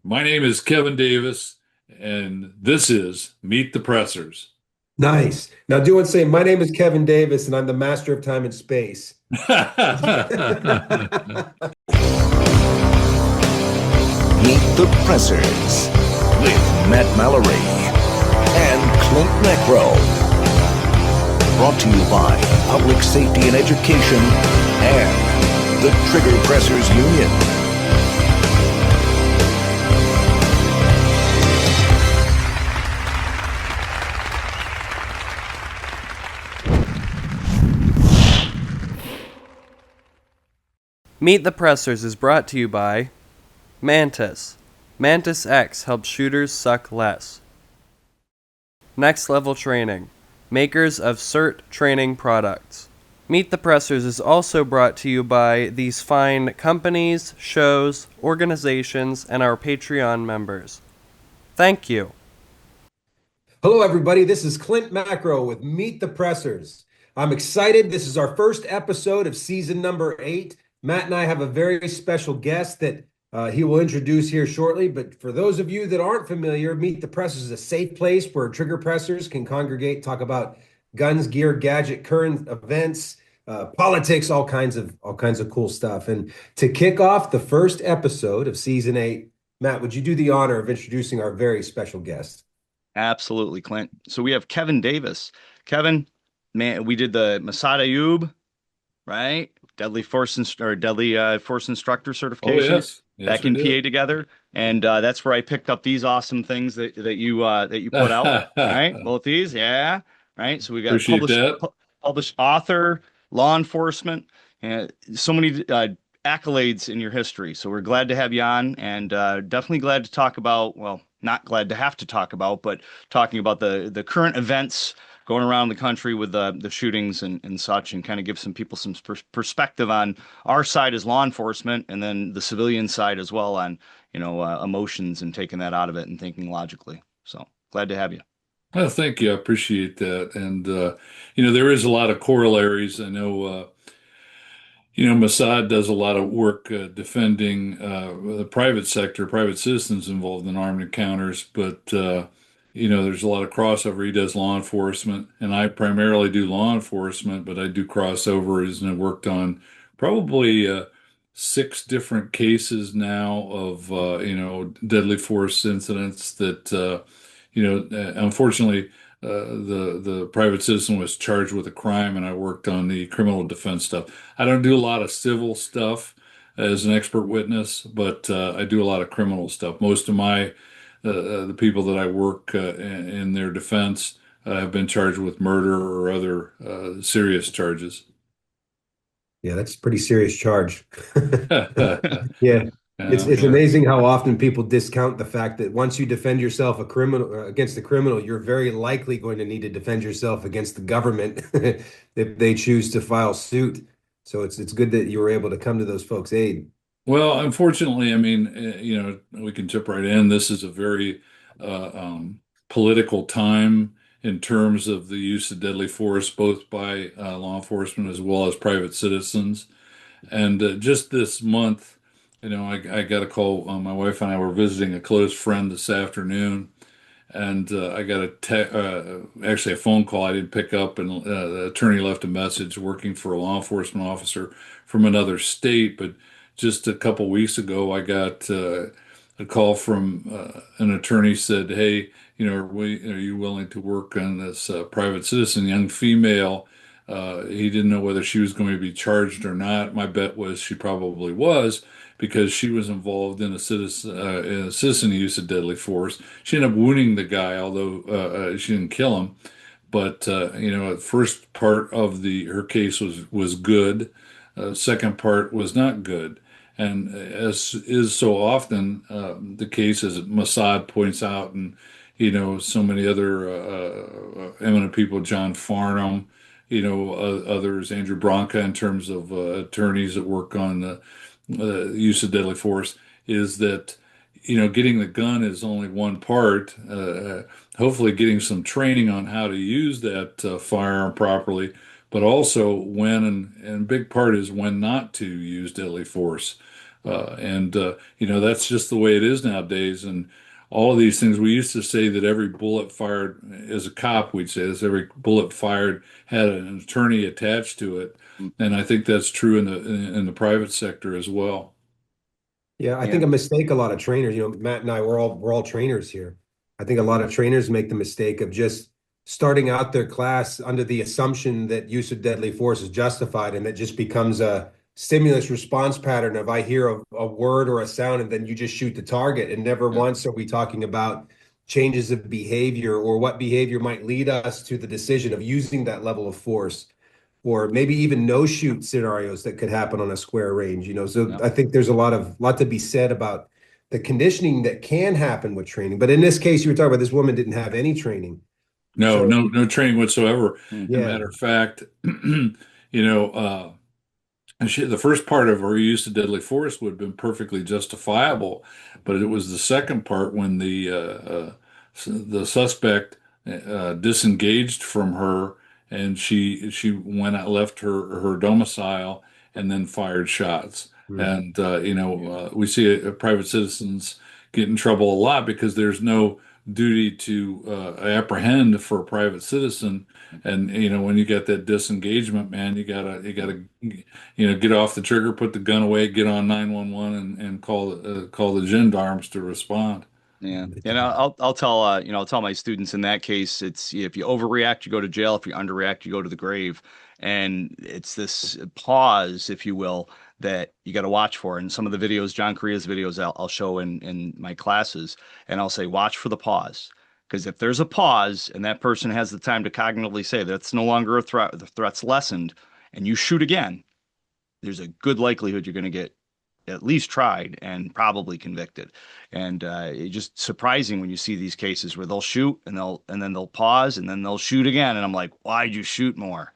My name is Kevin Davis, and this is Meet the Pressers. Nice. Now, do want to say, my name is Kevin Davis, and I'm the master of time and space. Meet the Pressers with Matt Mallory and Klint Necro. Brought to you by Public Safety and Education and the Trigger Pressers Union. Meet the Pressers is brought to you by Mantis. Mantis X helps shooters suck less. Next Level Training, makers of CERT training products. Meet the Pressers is also brought to you by these fine companies, shows, organizations, and our Patreon members. Thank you. Hello, everybody. This is Clint Macro with Meet the Pressers. I'm excited. This is our first episode of season number 8. Matt and I have a very special guest that he will introduce here shortly. But for those of you that aren't familiar, Meet the Pressers is a safe place where trigger pressers can congregate, talk about guns, gear, gadget, current events, politics, all kinds of cool stuff. And to kick off the first episode of season 8, Matt, would you do the honor of introducing our very special guest? Absolutely, Clint. So we have Kevin Davis. Kevin, man, we did the Masada Ayub, right? Deadly force instructor Oh, certification yes. Yes, back we in did. PA together, and that's where I picked up these awesome things that you put out. Right, both these, yeah. Right. So we got Appreciate that. published author, law enforcement, and so many accolades in your history. So we're glad to have you on, and definitely glad to talk about. Well, not glad to have to talk about, but talking about the current events going around the country with the shootings and such, and kind of give some people some perspective on our side as law enforcement, and then the civilian side as well on emotions and taking that out of it and thinking logically. So glad to have you. Well, thank you. I appreciate that. And, there is a lot of corollaries. I know, Mossad does a lot of work defending the private sector, private citizens involved in armed encounters, but there's a lot of crossover. He does law enforcement, and I primarily do law enforcement, but I do crossovers and I've worked on probably 6 different cases now of deadly force incidents that unfortunately the private citizen was charged with a crime, and I worked on the criminal defense stuff. I don't do a lot of civil stuff as an expert witness, but I do a lot of criminal stuff. Most of the people that I work in their defense have been charged with murder or other serious charges. Yeah, that's a pretty serious charge. Yeah, Yeah. It's yeah. amazing how often people discount the fact that once you defend yourself a criminal against a criminal, you're very likely going to need to defend yourself against the government if they choose to file suit. So it's good that you were able to come to those folks' aid. Well, unfortunately, I mean, we can jump right in. This is a very political time in terms of the use of deadly force, both by law enforcement as well as private citizens. And just this month, I got a call. My wife and I were visiting a close friend this afternoon, and I got actually a phone call I didn't pick up, and the attorney left a message working for a law enforcement officer from another state. But just a couple weeks ago, I got a call from an attorney said, "Hey, are you willing to work on this private citizen, young female?" He didn't know whether she was going to be charged or not. My bet was she probably was, because she was involved in a citizen use of deadly force. She ended up wounding the guy, although she didn't kill him. But the first part of the her case was good. Second part was not good. And as is so often the case, as Mossad points out, and so many other eminent people, John Farnham, others, Andrew Branca, in terms of attorneys that work on the use of deadly force, is that getting the gun is only one part. Hopefully, getting some training on how to use that firearm properly, but also when, and big part is when not to use deadly force. And that's just the way it is nowadays. And all of these things, we used to say that every bullet fired, as a cop, we'd say this, every bullet fired had an attorney attached to it. And I think that's true in the private sector as well. Yeah, I Yeah. think a mistake a lot of trainers, Matt and I, we're all trainers here. I think a lot of trainers make the mistake of just starting out their class under the assumption that use of deadly force is justified, and it just becomes a stimulus response pattern of I hear a word or a sound and then you just shoot the target. And never Yeah. once are we talking about changes of behavior or what behavior might lead us to the decision of using that level of force, or maybe even no shoot scenarios that could happen on a square range. So Yeah. I think there's a lot to be said about the conditioning that can happen with training. But in this case, you were talking about this woman didn't have any training. No, So no training whatsoever. Hmm. And yeah. matter of fact, and the first part of her use of deadly force would have been perfectly justifiable, but it was the second part when the suspect disengaged from her, and she went out, left her domicile, and then fired shots. Hmm. And we see private citizens get in trouble a lot because there's no duty to apprehend for a private citizen. And when you get that disengagement, man, you gotta get off the trigger, put the gun away, get on 911, and call the gendarmes to respond. Yeah, and I'll tell I'll tell my students in that case, it's if you overreact, you go to jail. If you underreact, you go to the grave. And it's this pause, if you will, that you got to watch for. And some of the videos, John Korea's videos, I'll show in my classes, and I'll say, watch for the pause. Because if there's a pause and that person has the time to cognitively say that's no longer a threat, the threat's lessened, and you shoot again, there's a good likelihood you're going to get at least tried and probably convicted. And it's just surprising when you see these cases where they'll shoot and then they'll pause and then they'll shoot again. And I'm like, why'd you shoot more?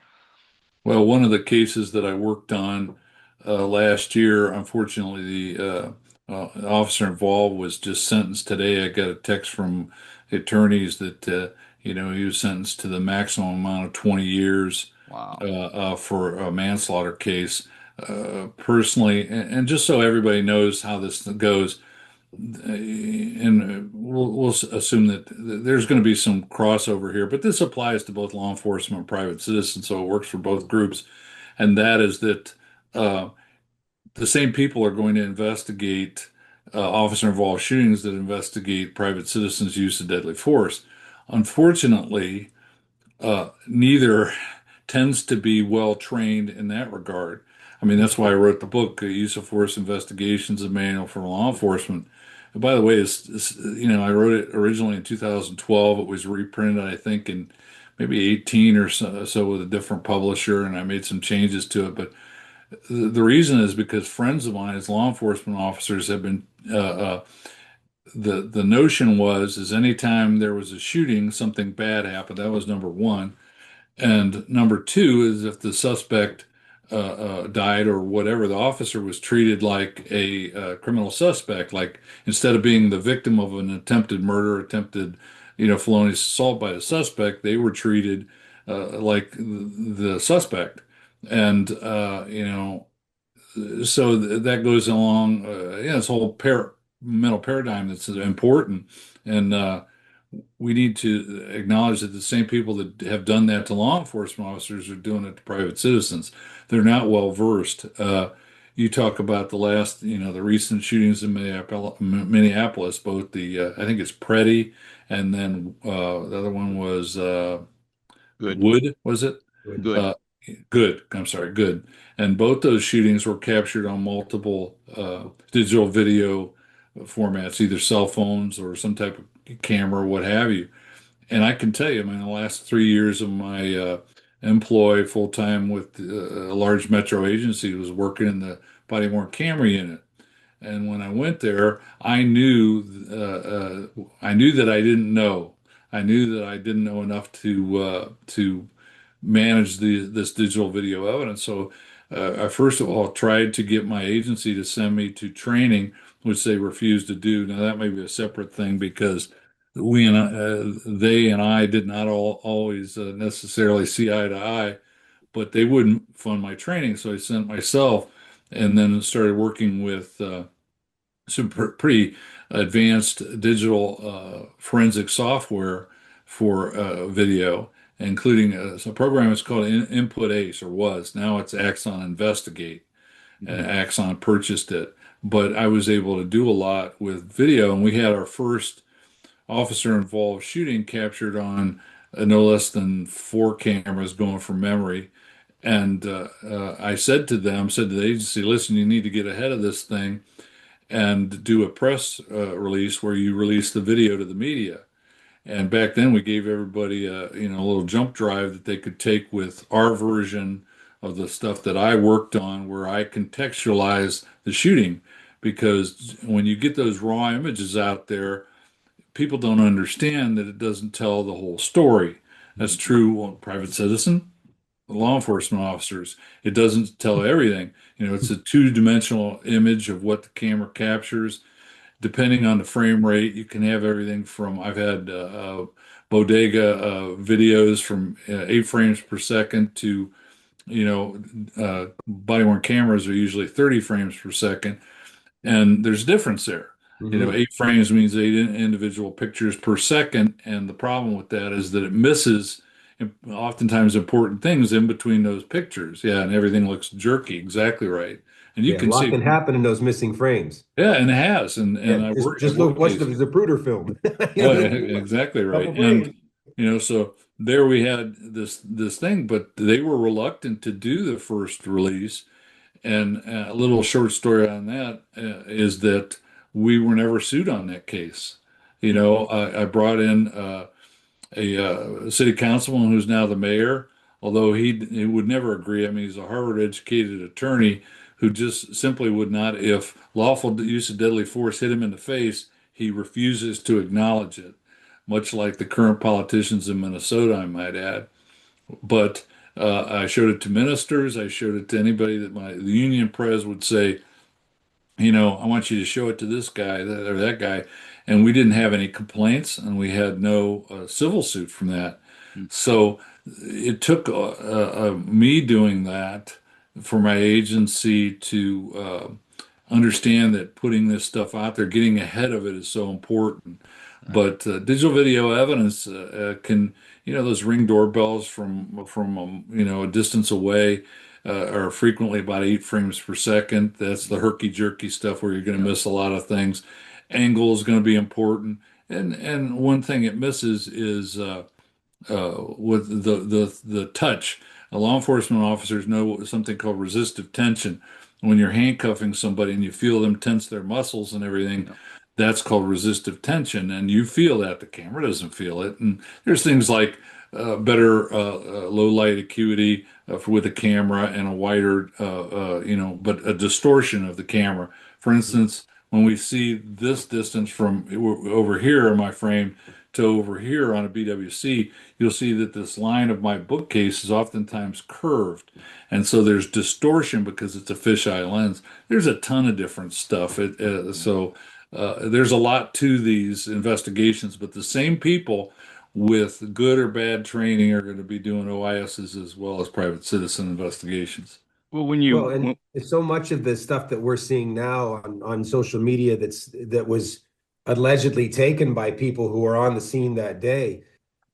Well, one of the cases that I worked on last year, unfortunately, the officer involved was just sentenced today. I got a text from attorneys that he was sentenced to the maximum amount of 20 years Wow. for a manslaughter case. Personally, and just so everybody knows how this goes, and we'll assume that there's going to be some crossover here, but this applies to both law enforcement and private citizens, so it works for both groups. And that is that uh, the same people are going to investigate officer-involved shootings that investigate private citizens' use of deadly force. Unfortunately, neither tends to be well trained in that regard. I mean, that's why I wrote the book, Use of Force Investigations, a Manual for Law Enforcement. And by the way, I wrote it originally in 2012. It was reprinted, I think, in maybe 18 or so with a different publisher, and I made some changes to it. But the reason is because friends of mine, as law enforcement officers, have been the notion was is anytime there was a shooting, something bad happened. That was number one. And number two is if the suspect died or whatever, the officer was treated like a criminal suspect. Like instead of being the victim of an attempted murder, attempted, felonious assault by the suspect, they were treated like the suspect. And so that goes along, this whole mental paradigm that's important. And we need to acknowledge that the same people that have done that to law enforcement officers are doing it to private citizens. They're not well versed. You talk about the recent shootings in Minneapolis, both I think it's Preddy, and then the other one was Good. Wood, was it? Good. Good. Uh, Good. I'm sorry, Good. And both those shootings were captured on multiple digital video formats, either cell phones or some type of camera, what have you. And I can tell you, I mean, the last 3 years of my employ full time with a large metro agency was working in the body worn camera unit. And when I went there, I knew that I didn't know. I knew that I didn't know enough to manage this digital video evidence. So I first of all tried to get my agency to send me to training, which they refused to do. Now that may be a separate thing because they and I did not always necessarily see eye to eye, but they wouldn't fund my training, so I sent myself. and then started working with some pretty advanced digital forensic software for video, including a program that's called Input Ace, or was. Now it's Axon Investigate. Mhm. Axon purchased it, but I was able to do a lot with video, and we had our first officer-involved shooting captured on no less than four cameras going from memory. And I said to the agency, listen, you need to get ahead of this thing and do a press release where you release the video to the media. And back then, we gave everybody a little jump drive that they could take with our version of the stuff that I worked on, where I contextualized the shooting. Because when you get those raw images out there, people don't understand that it doesn't tell the whole story. That's true on private citizen, law enforcement officers. It doesn't tell everything. It's a two-dimensional image of what the camera captures. Depending on the frame rate, you can have everything from, I've had bodega videos from 8 frames per second to, body worn cameras are usually 30 frames per second. And there's a difference there. Hmm. 8 frames means eight individual pictures per second. And the problem with that is that it misses oftentimes important things in between those pictures. Yeah, and everything looks jerky. Exactly right. And you Yeah, a can lot see, can happen in those missing frames. yeah, and it has. Yeah, And just I've look, worked watch the cases. Zapruder film. Oh, yeah, There's exactly a right. couple And frames. so there we had this thing, but they were reluctant to do the first release. And a little short story on that is that we were never sued on that case. I brought in a city councilman who's now the mayor, although he would never agree. I mean, he's a Harvard-educated attorney who just simply would not, if lawful use of deadly force hit him in the face, he refuses to acknowledge it, much like the current politicians in Minnesota, I might add. But I showed it to ministers. I showed it to anybody that the union pres would say, I want you to show it to this guy or that guy. And we didn't have any complaints, and we had no civil suit from that. So it took me doing that for my agency to understand that putting this stuff out there, getting ahead of it is so important. But digital video evidence can, those Ring doorbells from a distance away are frequently about 8 frames per second. That's the herky jerky stuff where you're going to Yep. miss a lot of things. Angle is going to be important, and one thing it misses is with the touch. Law enforcement officers know something called resistive tension. When you're handcuffing somebody and you feel them tense their muscles and everything, Yep. that's called resistive tension, and you feel that. The camera doesn't feel it. And there's things like better low light acuity with a camera and a wider, but a distortion of the camera. For instance, when we see this distance from over here in my frame to over here on a BWC, you'll see that this line of my bookcase is oftentimes curved. And so there's distortion because it's a fisheye lens. There's a ton of different stuff. There's a lot to these investigations, but the same people with good or bad training are going to be doing OISs as well as private citizen investigations. Well, Well, and so much of the stuff that we're seeing now on social media that was allegedly taken by people who were on the scene that day,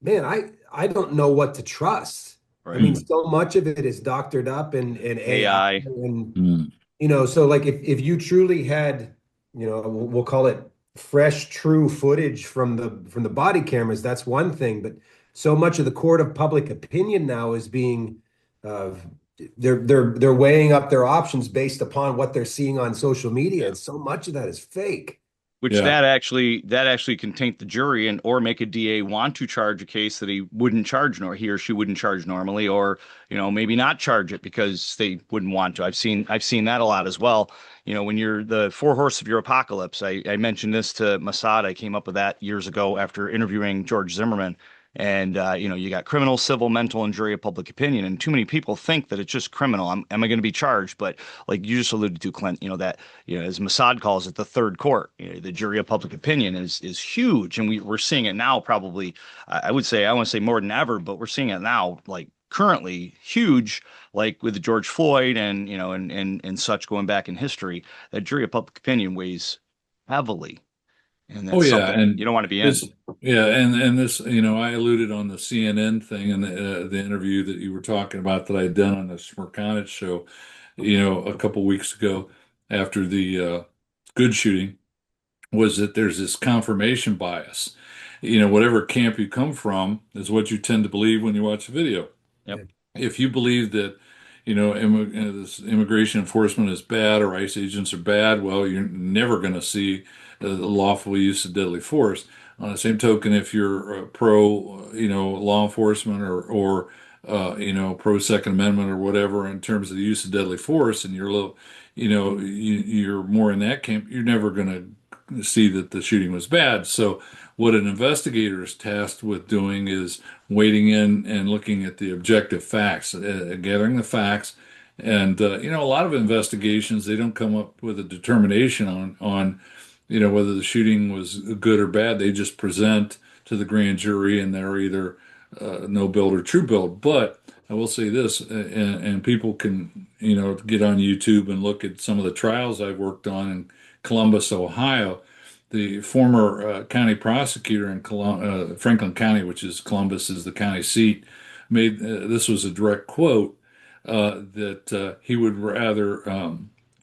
man, I don't know what to trust. I right, mean, Mm. so much of it is doctored up and AI AI. and Mm. so like if you truly had, we'll call it fresh, true footage from the body cameras, that's one thing. But so much of the court of public opinion now is being uh, they're weighing up their options based upon what they're seeing on social media, Yeah. and so much of that is fake. Which Yeah. that actually can taint the jury and or make a DA want to charge a case that he wouldn't charge, nor he or she wouldn't charge normally, or maybe not charge it because they wouldn't want to. I've seen that a lot as well. When you're the four horse of your apocalypse, I mentioned this to Mossad. I came up with that years ago after interviewing George Zimmerman. And you got criminal, civil, mental, and jury of public opinion. And too many people think that it's just criminal. Am I going to be charged? But like you just alluded to, Clint, that as Mossad calls it, the third court. The jury of public opinion is huge, and we're seeing it now. Probably, I would say, I want to say more than ever, but we're seeing it now, like currently huge, like with George Floyd and and such going back in history, that jury of public opinion weighs heavily, and Oh that's yeah, something and you don't want to be in. this, yeah, and this, I alluded on the CNN thing and the interview that you were talking about that I had done on the Smirkanic show, a couple weeks ago after the good shooting, was that there's this confirmation bias. Whatever camp you come from is what you tend to believe when you watch a video. Yep. If you believe that, this immigration enforcement is bad or ICE agents are bad, well, you're never going to see the lawful use of deadly force. On the same token, if you're pro, law enforcement pro Second Amendment or whatever in terms of the use of deadly force, and you're a little, you're more in that camp, you're never going to see that the shooting was bad. So, what an investigator is tasked with doing is wading in and looking at the objective facts, gathering the facts. And a lot of investigations, they don't come up with a determination on whether the shooting was good or bad. They just present to the grand jury, and they're either no build or true build. But I will say this, and people can get on YouTube and look at some of the trials I've worked on in Columbus, Ohio. The former county prosecutor in Franklin County, which is Columbus, is the county seat, made this was a direct quote that he would rather,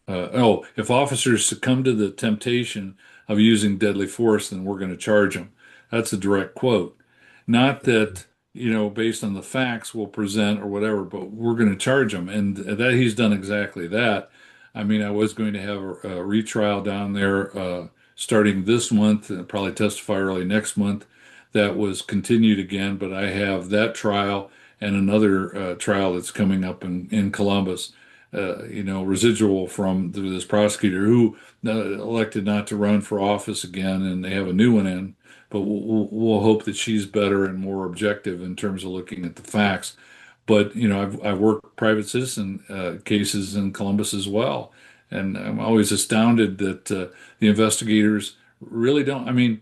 if officers succumb to the temptation of using deadly force, then we're going to charge them. That's a direct quote. Not that, based on the facts we'll present or whatever, but we're going to charge them. And that he's done exactly that. I mean, I was going to have a retrial down there starting this month, and probably testify early next month. That was continued again, but I have that trial and another trial that's coming up in Columbus. Residual from this prosecutor who elected not to run for office again, and they have a new one in. But we'll hope that she's better and more objective in terms of looking at the facts. But I've worked private citizen cases in Columbus as well, and I'm always astounded that the investigators really don't. I mean,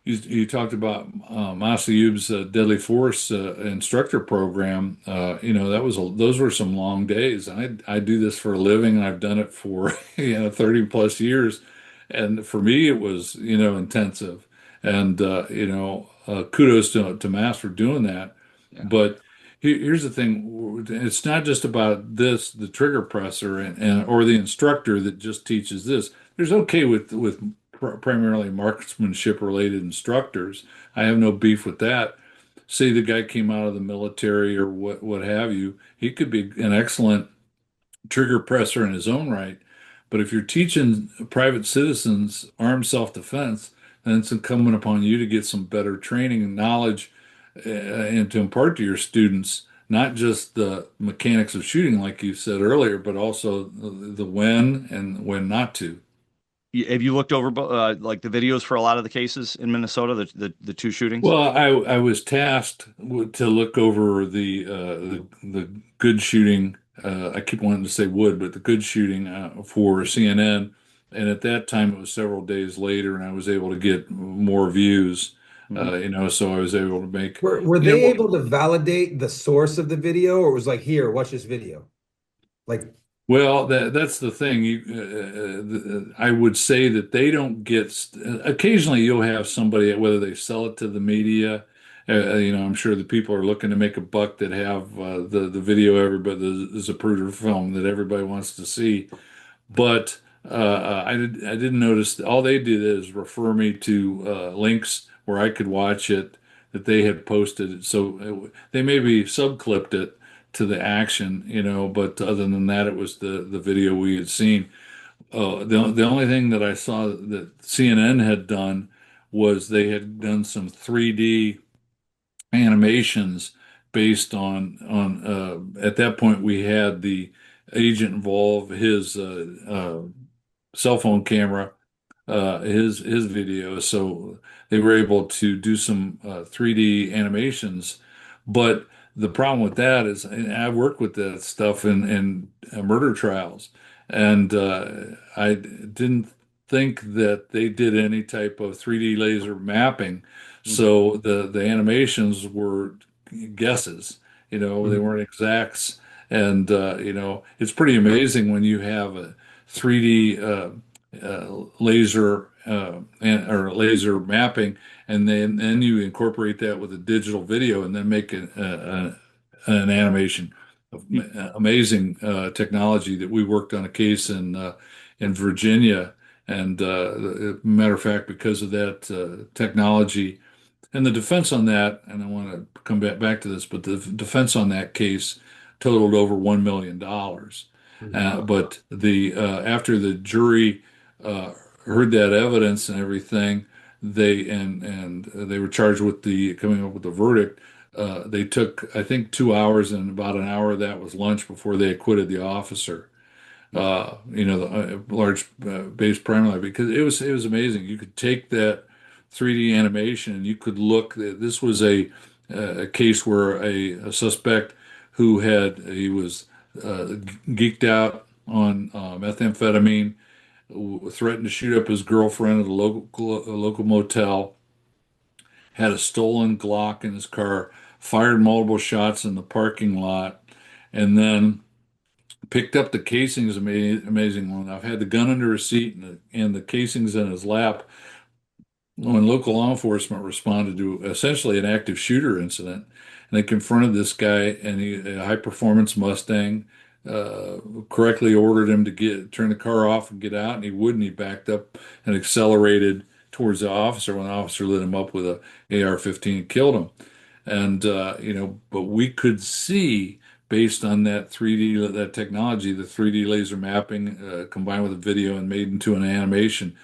you talked about Masayub's deadly force instructor program. Those were some long days. I do this for a living, and I've done it for 30 plus years, and for me it was intensive. And kudos to Mass for doing that. Yeah. But here's the thing: it's not just about the trigger presser and or the instructor that just teaches this. There's okay with primarily marksmanship related instructors. I have no beef with that. Say the guy came out of the military or what have you, he could be an excellent trigger presser in his own right. But if you're teaching private citizens armed self-defense, then it's incumbent upon you to get some better training and knowledge and to impart to your students not just the mechanics of shooting, like you said earlier, but also the when and when not to. Have you looked over like the videos for a lot of the cases in Minnesota, the two shootings? Well, I was tasked to look over the good shooting. I keep wanting to say wood, but the good shooting for CNN. And at that time, it was several days later, and I was able to get more views. Mhm. So I was able to make. Were they able to validate the source of the video, or it was like, here, watch this video? Like, Well, that's the thing. I would say that they don't get. Occasionally, you'll have somebody, whether they sell it to the media. I'm sure the people are looking to make a buck that have the video everybody the Zapruder film that everybody wants to see. But I didn't notice. All they did is refer me to links where I could watch it that they had posted. So they maybe subclipped it to the action, but other than that, it was the video we had seen. The only thing that I saw that CNN had done was they had done some 3D animations based on at that point we had the agent involved, his cell phone camera, his video. So they were able to do some 3D animations. But the problem with that is, and I've worked with that stuff in murder trials, and I didn't think that they did any type of 3D laser mapping. Mhm. So the animations were guesses. they weren't exacts. And it's pretty amazing when you have a 3D laser or laser mapping, and then you incorporate that with a digital video, and then make an animation. Amazing technology that we worked on a case in Virginia, and matter of fact, because of that technology. And the defense on that, and I want to come back to this, but the defense on that case totaled over $1 million. But the after the jury heard that evidence and everything, and they were charged with the coming up with the verdict. They took, I think, 2 hours, and about an hour of that was lunch before they acquitted the officer. The large base primarily because it was amazing. You could take that 3D animation and you could look. This was a case where a suspect he was geeked out on methamphetamine, threatened to shoot up his girlfriend at a local motel, had a stolen Glock in his car, fired multiple shots in the parking lot, and then picked up the casings. Amazing one. I've had the gun under his seat and the casings in his lap when local law enforcement responded to essentially an active shooter incident. And they confronted this guy, and a high performance Mustang, correctly ordered him to turn the car off and get out, and he wouldn't. He backed up and accelerated towards the officer when the officer lit him up with a AR-15 and killed him. And but we could see based on that 3D that technology, the 3D laser mapping combined with a video and made into an animation,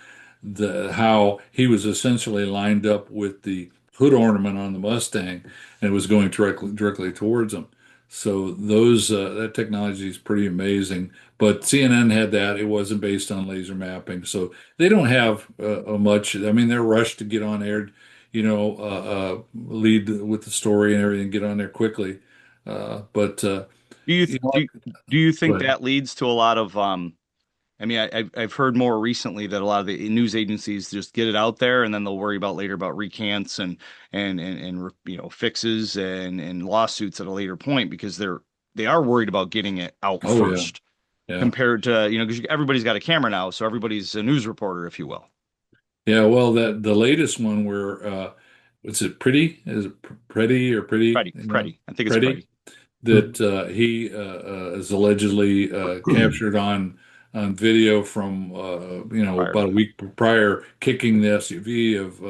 the how he was essentially lined up with the hood ornament on the Mustang and was going directly towards him. So that technology is pretty amazing. But CNN had that. It wasn't based on laser mapping, so they don't have much. I mean, they're rushed to get on air, lead with the story and everything, get on there quickly. But Do you you know, do you think but that leads to a lot of I mean, I've heard more recently that a lot of the news agencies just get it out there and then they'll worry about later about recants and fixes and lawsuits at a later point because they are worried about getting it out oh yeah, first yeah, compared to because everybody's got a camera now, so everybody's a news reporter, if you will. yeah. Well, that the latest one where what's it? Pretty? Is it Pretty or Pretty? Freddie, I think it's Pretty. Freddie. That he is allegedly captured on video from Prior. about a week prior, kicking the SUV of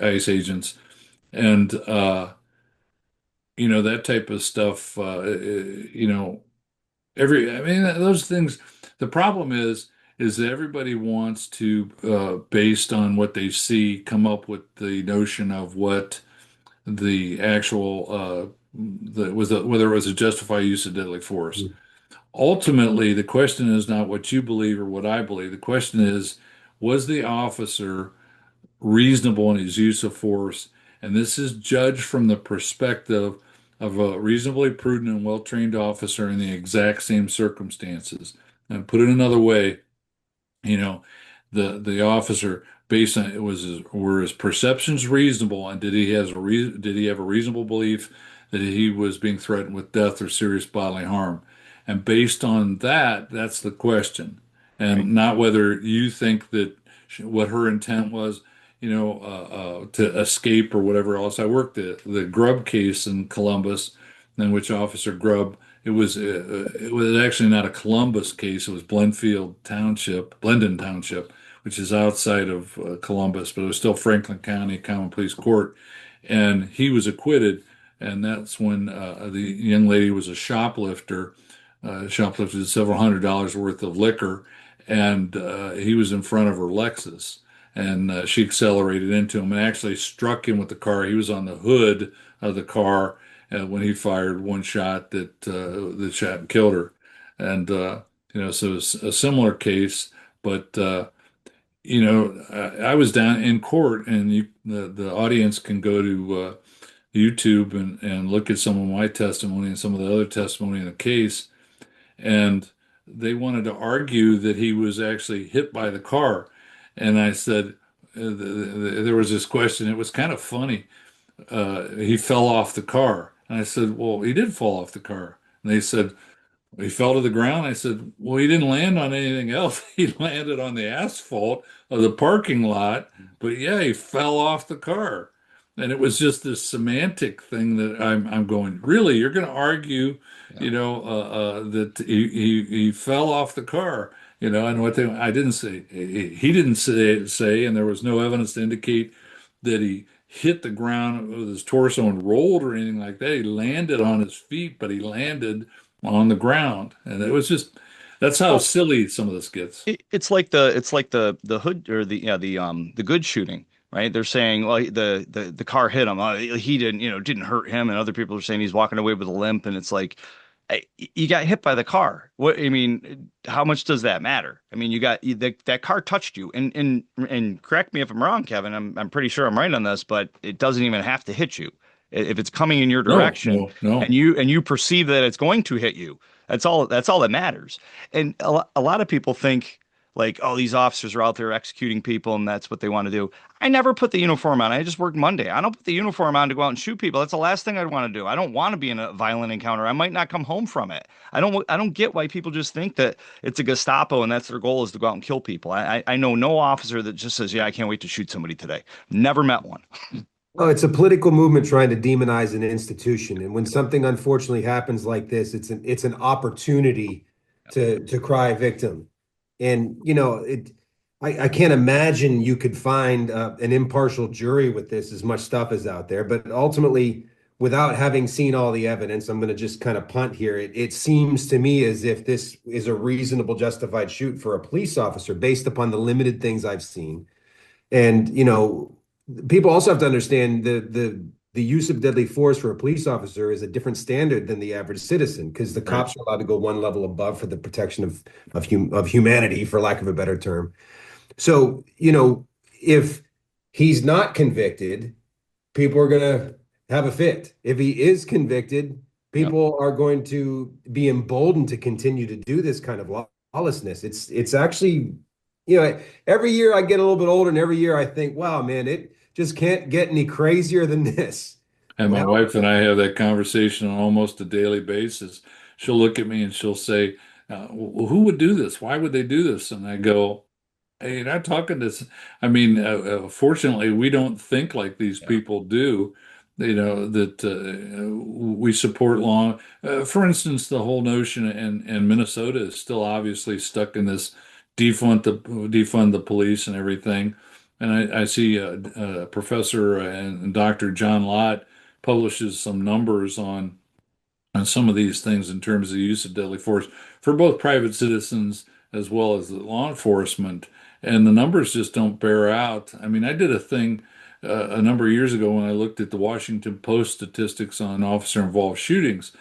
ICE agents, and that type of stuff. I mean those things. The problem is that everybody wants to, based on what they see, come up with the notion of what the actual whether it was a justified use of deadly force. Ultimately, the question is not what you believe or what I believe. The question is, was the officer reasonable in his use of force? And this is judged from the perspective of a reasonably prudent and well-trained officer in the exact same circumstances. And put it another way, you know, the officer, based on were his perceptions reasonable, and did he have a reasonable belief that he was being threatened with death or serious bodily harm? And based on that, that's the question, Right. and not whether you think that what her intent was, to escape or whatever else. I worked the Grubb case in Columbus, in which Officer Grubb. It was actually not a Columbus case. It was Blendon Township, which is outside of Columbus, but it was still Franklin County Common Pleas Court, and he was acquitted. And that's when the young lady was a shoplifter, shoplifted several $100s worth of liquor, and he was in front of her Lexus, and she accelerated into him and actually struck him with the car. He was on the hood of the car when he fired one shot that shot and killed her, and so it's a similar case, but. I was down in court, and the audience can go to YouTube and look at some of my testimony and some of the other testimony in the case. And they wanted to argue that he was actually hit by the car. And I said, there was this question. It was kind of funny. He fell off the car. And I said, well, he did fall off the car. And they said, he fell to the ground. I said, well, he didn't land on anything else. He landed on the asphalt of the parking lot. But yeah, he fell off the car. And it was just this semantic thing that I'm going, really, you're going to argue, Yeah. that he fell off the car, and what they, I didn't say, he didn't say, and there was no evidence to indicate that he hit the ground with his torso and rolled or anything like that. He landed on his feet, but he landed on the ground. And it was just, that's how Well, silly some of this gets. it's like the hood or the good shooting, right? They're saying, well, the car hit him. He didn't, didn't hurt him, and other people are saying he's walking away with a limp, and it's like, you got hit by the car. What I mean, how much does that matter? I mean, that car touched you, and correct me if I'm wrong, Kevin. I'm pretty sure I'm right on this, but it doesn't even have to hit you. If it's coming in your No, direction no, and no. you perceive that it's going to hit you, that's all that matters. And a lot of people think like, oh, these officers are out there executing people and that's what they want to do. I never put the uniform on. I just worked Monday. I don't put the uniform on to go out and shoot people. That's the last thing I'd want to do. I don't want to be in a violent encounter. I might not come home from it. I don't get why people just think that it's a Gestapo and that's their goal is to go out and kill people. I know no officer that just says, yeah, I can't wait to shoot somebody today. Never met one. Oh, it's a political movement trying to demonize an institution. And when something unfortunately happens like this, it's an opportunity to cry victim. And I can't imagine you could find an impartial jury with this, as much stuff is out there. But ultimately, without having seen all the evidence, I'm going to just kind of punt here. It seems to me as if this is a reasonable, justified shoot for a police officer based upon the limited things I've seen. And people also have to understand the use of deadly force for a police officer is a different standard than the average citizen, because the Right. cops are allowed to go one level above for the protection of humanity, for lack of a better term. So, if he's not convicted, people are going to have a fit. If he is convicted, Yep. people are going to be emboldened to continue to do this kind of lawlessness. It's actually, every year I get a little bit older, and every year I think, wow, man, it just can't get any crazier than this. And my Well, wife and I have that conversation on almost a daily basis. She'll look at me and she'll say, who would do this? Why would they do this? And I go, hey, you're not talking to, I mean, fortunately, we don't think like these Yeah. people do, that we support law. For instance, the whole notion in Minnesota is still obviously stuck in this defund the police and everything. And I see Professor and Dr. John Lott publishes some numbers on some of these things in terms of the use of deadly force for both private citizens as well as the law enforcement. And the numbers just don't bear out. I mean, I did a thing a number of years ago when I looked at the Washington Post statistics on officer-involved shootings,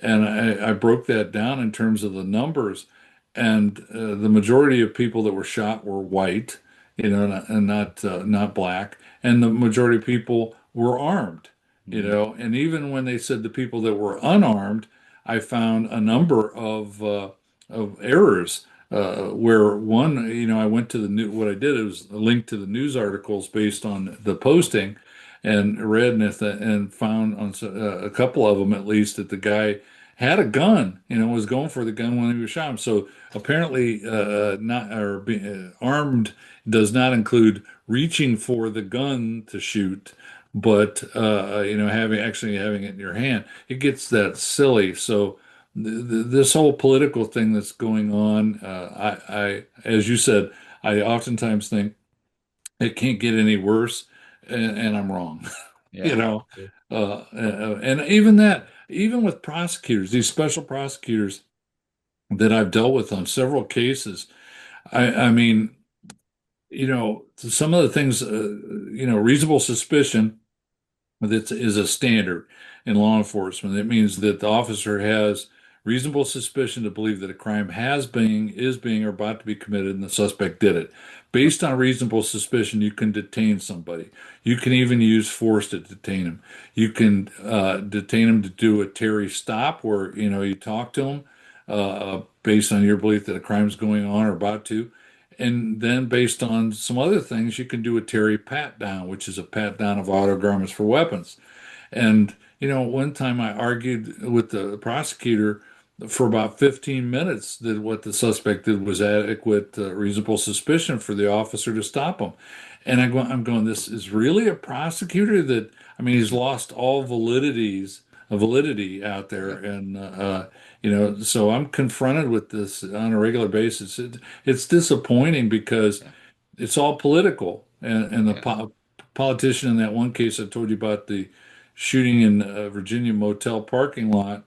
and I broke that down in terms of the numbers. And the majority of people that were shot were white, and not black. And the majority of people were armed, Mhm. and even when they said the people that were unarmed, I found a number of errors where one, I went to the new, what I did was link to the news articles based on the posting and read and found on a couple of them at least that the guy had a gun, was going for the gun when he was shot. So apparently, not or armed does not include reaching for the gun to shoot, but having it in your hand. It gets that silly. So this whole political thing that's going on, as you said, I oftentimes think it can't get any worse, and I'm wrong. you Yeah. know, and even that, even with prosecutors, these special prosecutors that I've dealt with on several cases, I mean, some of the things, reasonable suspicion. That is a standard in law enforcement. It means that the officer has reasonable suspicion to believe that a crime is being, or about to be committed, and the suspect did it. Based on reasonable suspicion, you can detain somebody. You can even use force to detain them. You can detain them to do a Terry stop, where you talk to them based on your belief that a crime is going on or about to. And then based on some other things, you can do a Terry pat down, which is a pat down of auto garments for weapons. And, one time I argued with the prosecutor for about 15 minutes that what the suspect did was adequate, reasonable suspicion for the officer to stop him. And I'm going, this is really a prosecutor that, I mean, he's lost all validity out there. Yeah. And, so I'm confronted with this on a regular basis. It's disappointing because Yeah. it's all political. And the Yeah. politician in that one case I told you about, the shooting in Virginia motel parking lot,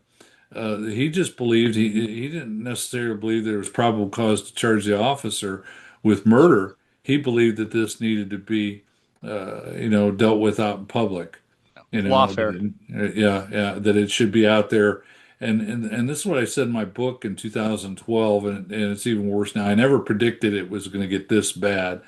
he just believed he didn't necessarily believe there was probable cause to charge the officer with murder. He believed that this needed to be, dealt with out in public. Lawfare. Yeah, that it should be out there. And this is what I said in my book in 2012, and it's even worse now. I never predicted it was going to get this bad,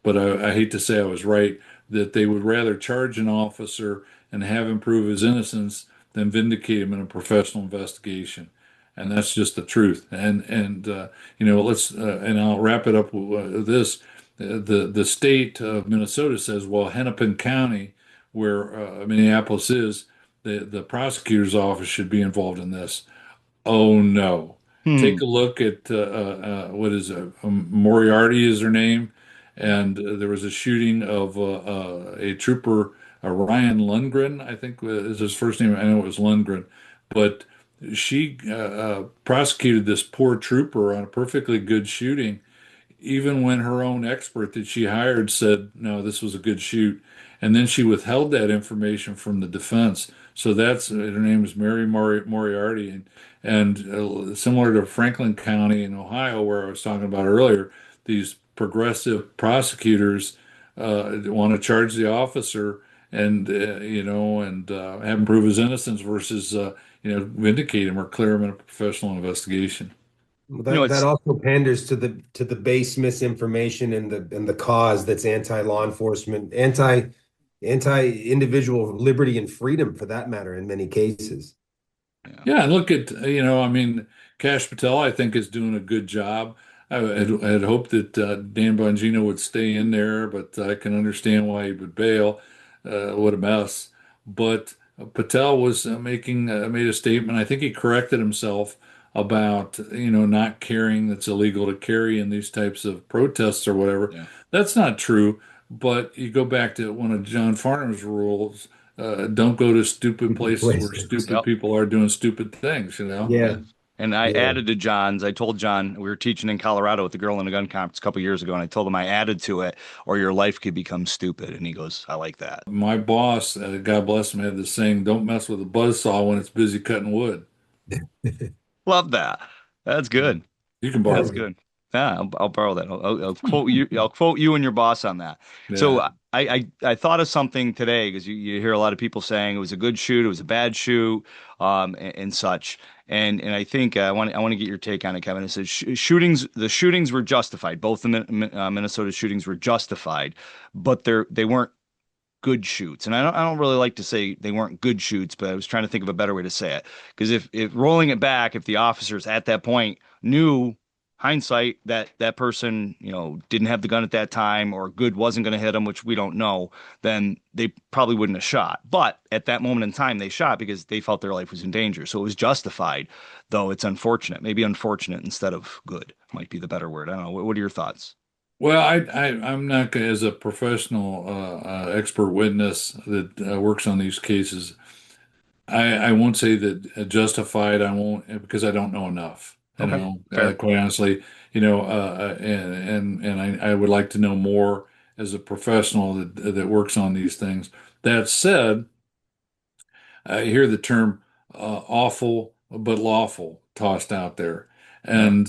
but I hate to say I was right, that they would rather charge an officer and have him prove his innocence than vindicate him in a professional investigation. And that's just the truth. Let's and I'll wrap it up with this. The state of Minnesota says, well, Hennepin County, where Minneapolis is, the prosecutor's office should be involved in this. Oh no. Take Hmm. a look at what is it? Moriarty is her name, and there was a shooting of a trooper, Ryan Lundgren, I think is his first name. I know it was Lundgren, but she prosecuted this poor trooper on a perfectly good shooting, even when her own expert that she hired said, no, this was a good shoot. And then she withheld that information from the defense. So that's her name is Moriarty. And similar to Franklin County in Ohio, where I was talking about earlier, these progressive prosecutors want to charge the officer and have him prove his innocence versus, vindicate him or clear him in a professional investigation. Well, You know, that it's also panders to the base misinformation and the cause that's anti-law enforcement, anti individual liberty and freedom for that matter in many cases. yeah. Yeah, and look at, I mean, Cash Patel, I think, is doing a good job. I had hoped that Dan Bongino would stay in there, but I can understand why he would bail. What a mess. But Patel was made a statement. I think he corrected himself about, not carrying, that's illegal to carry in these types of protests or whatever. Yeah. That's not true. But you go back to one of John Farnham's rules, don't go to stupid places where Places. stupid Yep. people are doing stupid things, Yeah. Yeah, And I yeah. added to John's. I told John we were teaching in Colorado with the girl in a gun conference a couple years ago, and I told him I added to it, or your life could become stupid. And he goes, I like that. My boss, God bless him, had this saying, don't mess with a buzzsaw when it's busy cutting wood. Love that. That's good. You can That's borrow it. good. Yeah, I'll borrow that. I'll quote you. I'll quote you and your boss on that. So Yeah. I thought of something today because you hear a lot of people saying it was a good shoot, it was a bad shoot, and such. And I think I want to get your take on it, Kevin. It says the shootings were justified. Both the Minnesota shootings were justified, but they weren't good shoots. And I don't really like to say they weren't good shoots, but I was trying to think of a better way to say it. Because if rolling it back, if the officers at that point knew hindsight that that person, didn't have the gun at that time or good wasn't going to hit them, which we don't know, then they probably wouldn't have shot. But at that moment in time, they shot because they felt their life was in danger. So it was justified, though it's unfortunate. Maybe unfortunate instead of good might be the better word. I don't know. What are your thoughts? Well, I'm not gonna, as a professional expert witness that works on these cases, I won't say that justified. I won't because I don't know enough. Okay, fair. Quite honestly, and I would like to know more as a professional that works on these things. That said, I hear the term awful but lawful tossed out there. Yeah. And,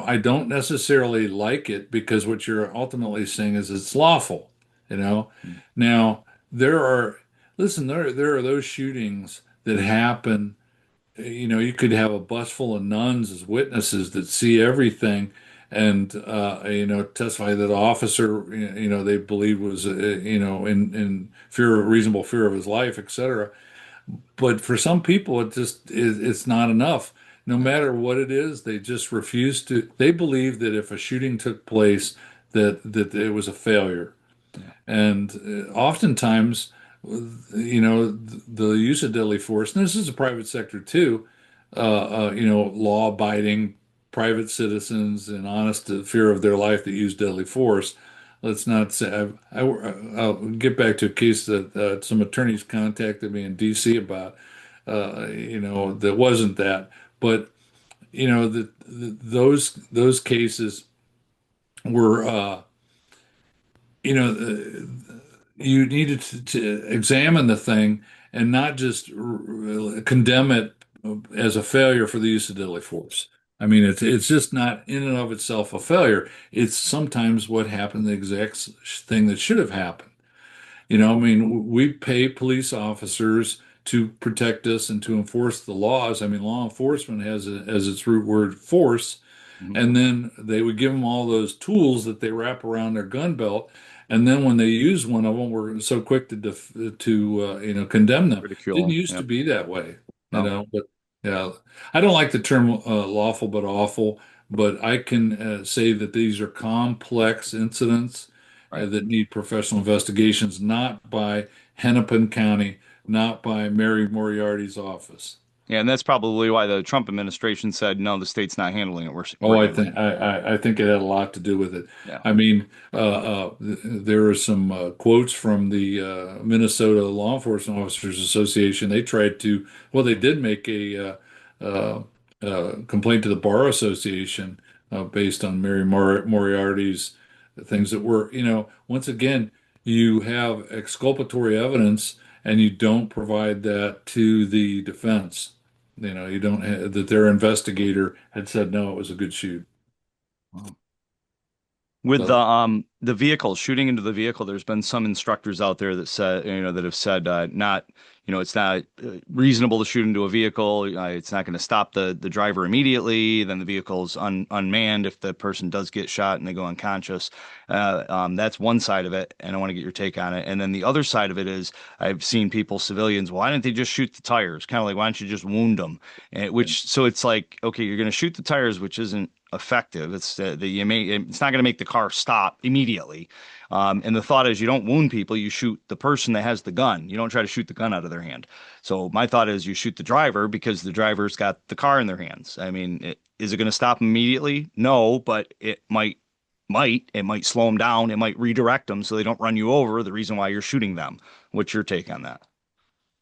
I don't necessarily like it because what you're ultimately saying is it's lawful, you know. Mm. Now, listen, there are those shootings that happen. You could have a bus full of nuns as witnesses that see everything and, testify that the officer, they believe was, in reasonable fear of his life, etc. But for some people, it's not enough. No Yeah. matter what it is, they just refuse to. They believe that if a shooting took place, that it was a failure. Yeah. And oftentimes, the use of deadly force, and this is a private sector too, law-abiding private citizens and honest to fear of their life that use deadly force. Let's not say, I'll get back to a case that some attorneys contacted me in DC about, that wasn't that. But, those cases were, you needed to examine the thing and not just condemn it as a failure for the use of deadly force. I mean, it's just not in and of itself a failure. It's sometimes what happened, the exact thing that should have happened. I mean, we pay police officers to protect us and to enforce the laws. I mean, law enforcement has as its root word force, Mhm. and then they would give them all those tools that they wrap around their gun belt. And then when they use one of them, we're so quick condemn them. Didn't Ridicule. used to Yep. be that way, No. But yeah, I don't like the term lawful but awful, but I can say that these are complex incidents Right. that need professional investigations, not by Hennepin County, not by Mary Moriarty's office. Yeah, and that's probably why the Trump administration said, no, the state's not handling it. We're Oh, I handling think it. I think it had a lot to do with it. Yeah. I mean, there are some quotes from the Minnesota Law Enforcement Officers Association. They tried to, well, they did make a complaint to the Bar Association based on Moriarty's things that were, once again, you have exculpatory evidence and you don't provide that to the defense. You don't that their investigator had said no, it was a good shoot. With So, the vehicle, shooting into the vehicle, there's been some instructors out there that said, that have said not, it's not reasonable to shoot into a vehicle. It's not going to stop the driver immediately. Then the vehicle's unmanned if the person does get shot and they go unconscious. That's one side of it, and I want to get your take on it. And then the other side of it is I've seen people, civilians, why didn't they just shoot the tires? Kind of like, why don't you just wound them? So it's like, okay, you're going to shoot the tires, which isn't effective. It's not going to make the car stop immediately. And the thought is, you don't wound people, you shoot the person that has the gun. You don't try to shoot the gun out of their hand. So my thought is, you shoot the driver because the driver's got the car in their hands. I mean, is it going to stop them immediately? No, but it might slow them down. It might redirect them so they don't run you over. The reason why you're shooting them. What's your take on that?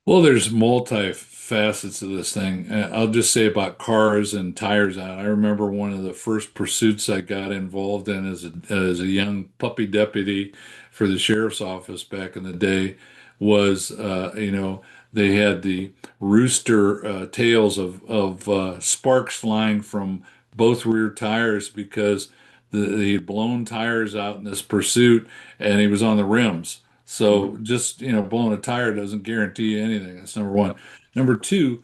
well, there's multi-facets of this thing. I'll just say about cars and tires. I remember one of the first pursuits I got involved in as a young puppy deputy for the sheriff's office back in the day was, they had the rooster tails of sparks flying from both rear tires because he'd blown tires out in this pursuit and he was on the rims. Mhm. So just, blowing a tire doesn't guarantee you anything. That's number one. Yep. Number two,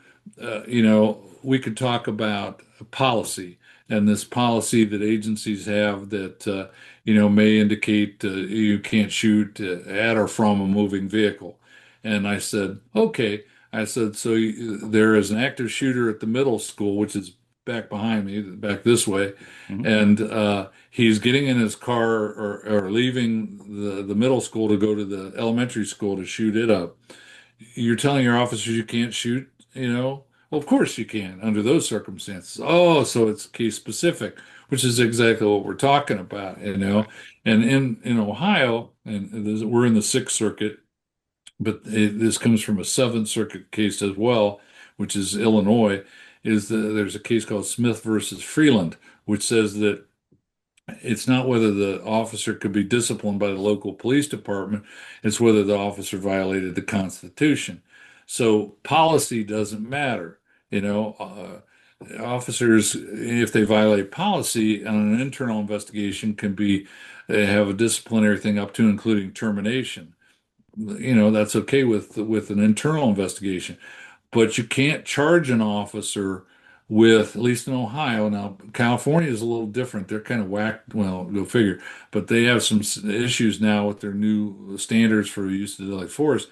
we could talk about policy and this policy that agencies have that, may indicate you can't shoot at or from a moving vehicle. And I said, okay. I said, so there is an active shooter at the middle school, which is back behind me, back this way, Mhm. and he's getting in his car or leaving the middle school to go to the elementary school to shoot it up. You're telling your officers you can't shoot, Well, of course you can under those circumstances. Oh, so it's case specific, which is exactly what we're talking about, Right. And in Ohio, we're in the Sixth Circuit, but this comes from a Seventh Circuit case as well, which is Illinois. There's a case called Smith versus Freeland, which says that it's not whether the officer could be disciplined by the local police department, it's whether the officer violated the Constitution. So policy doesn't matter. Officers, if they violate policy on an internal investigation, can be have a disciplinary thing up to including termination. That's okay with an internal investigation, but you can't charge an officer with, at least in Ohio. Now, California is a little different. They're kind of whacked. Well, go figure. But they have some issues now with their new standards for use of deadly force.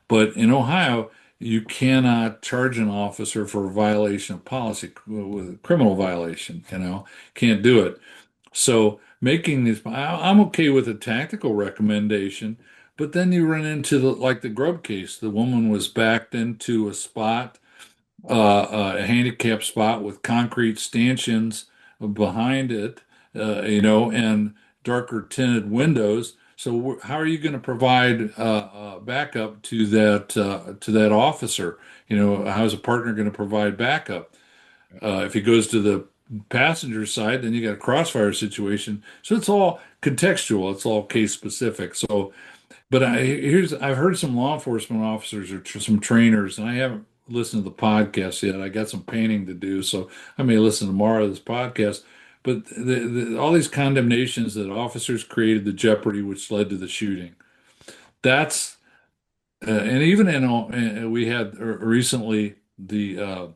But in Ohio, you cannot charge an officer for a violation of policy with a criminal violation. Can't do it. So I'm okay with a tactical recommendation, But then you run into the Grubb case. The woman was backed into a spot, a handicap spot with concrete stanchions behind it, and darker tinted windows. So how are you going to provide backup to that officer? How's a partner going to provide backup? If he goes to the passenger side, then you got a crossfire situation. So it's all contextual. It's all case specific. So, but I've heard some law enforcement officers or some trainers, and I haven't listened to the podcast yet. I got some painting to do, so I may listen tomorrow to this podcast. But all these condemnations that officers created the jeopardy which led to the shooting. That's and even we had recently the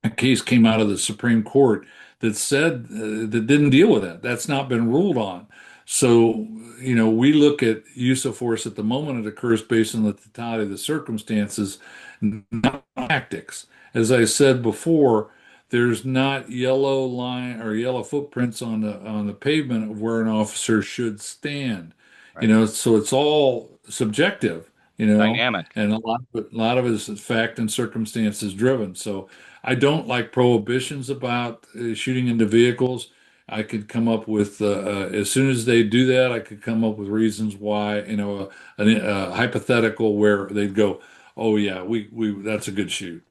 a case came out of the Supreme Court that said that didn't deal with that. That's not been ruled on. So, we look at use of force at the moment it occurs based on the totality of the circumstances, not tactics. As I said before, there's not yellow line or yellow footprints on the pavement of where an officer should stand. Right. So it's all subjective, Dynamic. and a lot of it is fact and circumstances driven. So I don't like prohibitions about shooting into vehicles. I could come up with, as soon as they do that, I could come up with reasons why, a hypothetical where they'd go, oh yeah, that's a good shoot.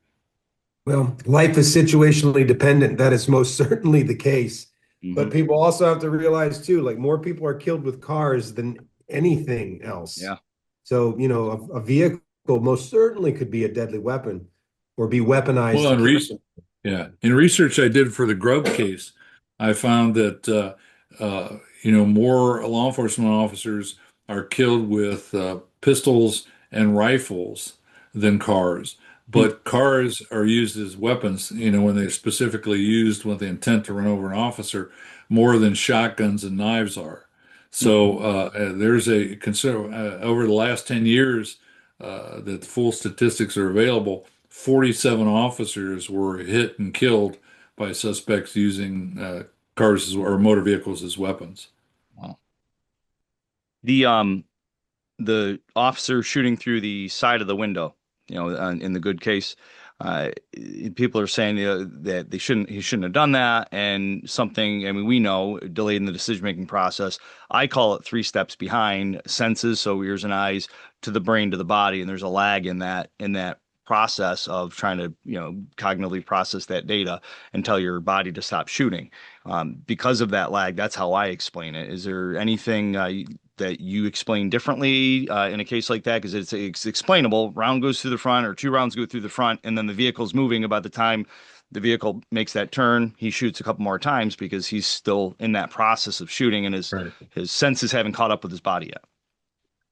Well, life is situationally dependent. That is most certainly the case. But Hmm. people also have to realize too, like more people are killed with cars than anything else. Yeah. So, a vehicle most certainly could be a deadly weapon or be weaponized Well, to in kill. research, yeah, in research I did for the Grubb case, I found that more law enforcement officers are killed with pistols and rifles than cars. Hmm. But cars are used as weapons, when they're specifically used with the intent to run over an officer, more than shotguns and knives are. So there's a consider over the last 10 years that the full statistics are available. 47 officers were hit and killed by suspects using or motor vehicles as weapons. Wow. The officer shooting through the side of the window, in the good case, uh, people are saying that he shouldn't have done that, and something. I mean, we know delayed in the decision-making process. I call it three steps behind: senses, so ears and eyes, to the brain, to the body, and there's a lag in that process of trying to cognitively process that data and tell your body to stop shooting. Because of that lag, that's how I explain it. Is there anything that you explain differently in a case like that? Because it's explainable. Round goes through the front, or two rounds go through the front, and then the vehicle's moving. About the time the vehicle makes that turn, he shoots a couple more times because he's still in that process of shooting, and his Right. his senses haven't caught up with his body yet.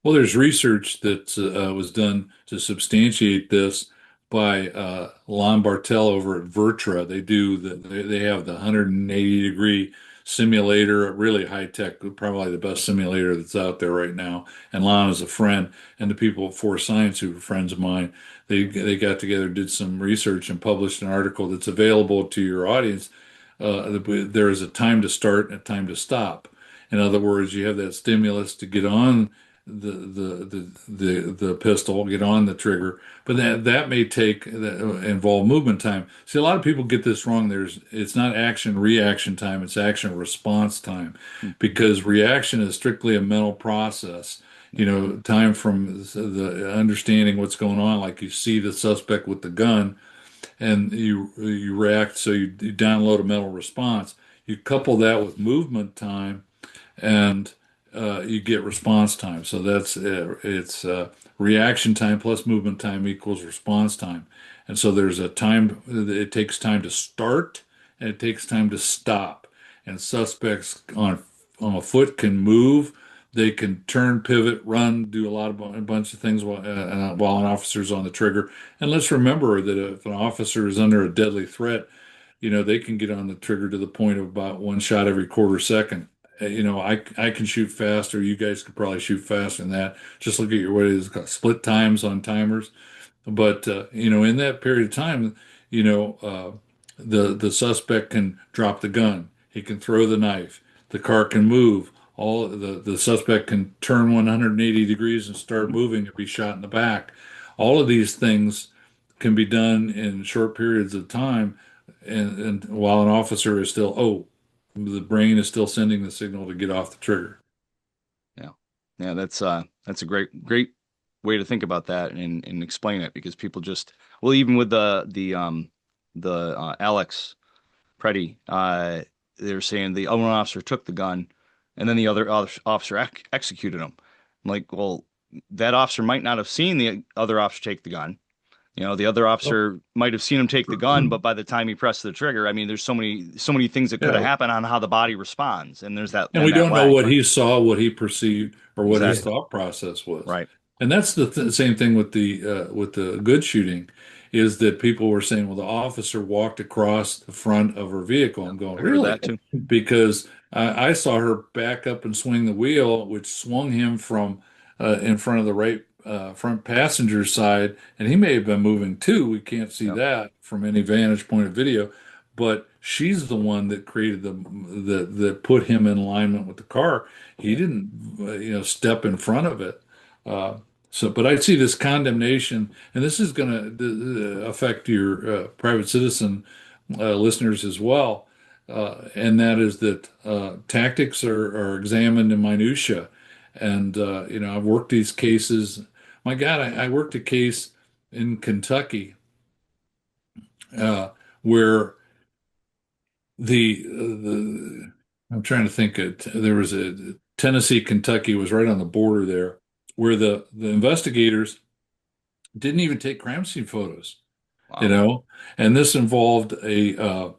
Well, there's research that was done to substantiate this by Lon Bartel over at Vertra. They have the 180-degree simulator, a really high tech, probably the best simulator that's out there right now. And Lon is a friend, and the people at Force Science who are friends of mine, they got together, did some research, and published an article that's available to your audience. There is a time to start and a time to stop. In other words, you have that stimulus to get on the pistol, get on the trigger, but that may involve movement time. See, a lot of people get this wrong. It's not action reaction time, it's action response time, because reaction is strictly a mental process. Time from the understanding what's going on, like you see the suspect with the gun and you react, so you download a mental response. You couple that with movement time, and you get response time. So it's reaction time plus movement time equals response time. And so there's a time, it takes time to start and it takes time to stop. And suspects on a foot can move. They can turn, pivot, run, do a bunch of things while an officer's on the trigger. And let's remember that if an officer is under a deadly threat, they can get on the trigger to the point of about one shot every quarter second. I can shoot faster. You guys could probably shoot faster than that. Just look at what it is called split times on timers. But in that period of time, the suspect can drop the gun. He can throw the knife. The car can move. all the suspect can turn 180 degrees and start moving and be shot in the back. All of these things can be done in short periods of time, and while an officer is still, oh, the brain is still sending the signal to get off the trigger. Yeah. Yeah, that's a great way to think about that and explain it because people just well even with the Alex Preddy, they're saying the one officer took the gun and then the other officer executed him. I'm like, well, that officer might not have seen the other officer take the gun. You know, the other officer might have seen him take the gun, but by the time he pressed the trigger, I mean, there's so many things that could have Yeah. happened on how the body responds, and there's And we that don't know lag. what he saw, what he perceived, or what his Yeah. Exactly. thought process was. Right. And that's the same thing with the good shooting, is that people were saying, well, the officer walked across the front of her vehicle. Yeah, I'm going, I heard really? that too. Because I saw her back up and swing the wheel, which swung him from in front of the right front passenger side, and he may have been moving too. We can't see Yeah. that from any vantage point of video, but she's the one that created the that put him in alignment with the car. He Yeah. didn't, step in front of it. Uh, but I see this condemnation, and this is going to affect your private citizen listeners as well. And that is that tactics are examined in minutia. And, I've worked these cases. My God, I worked a case in Kentucky where the I'm trying to think there was a Tennessee, Kentucky was right on the border there, where the investigators didn't even take crime scene photos, you Wow. know, and this involved a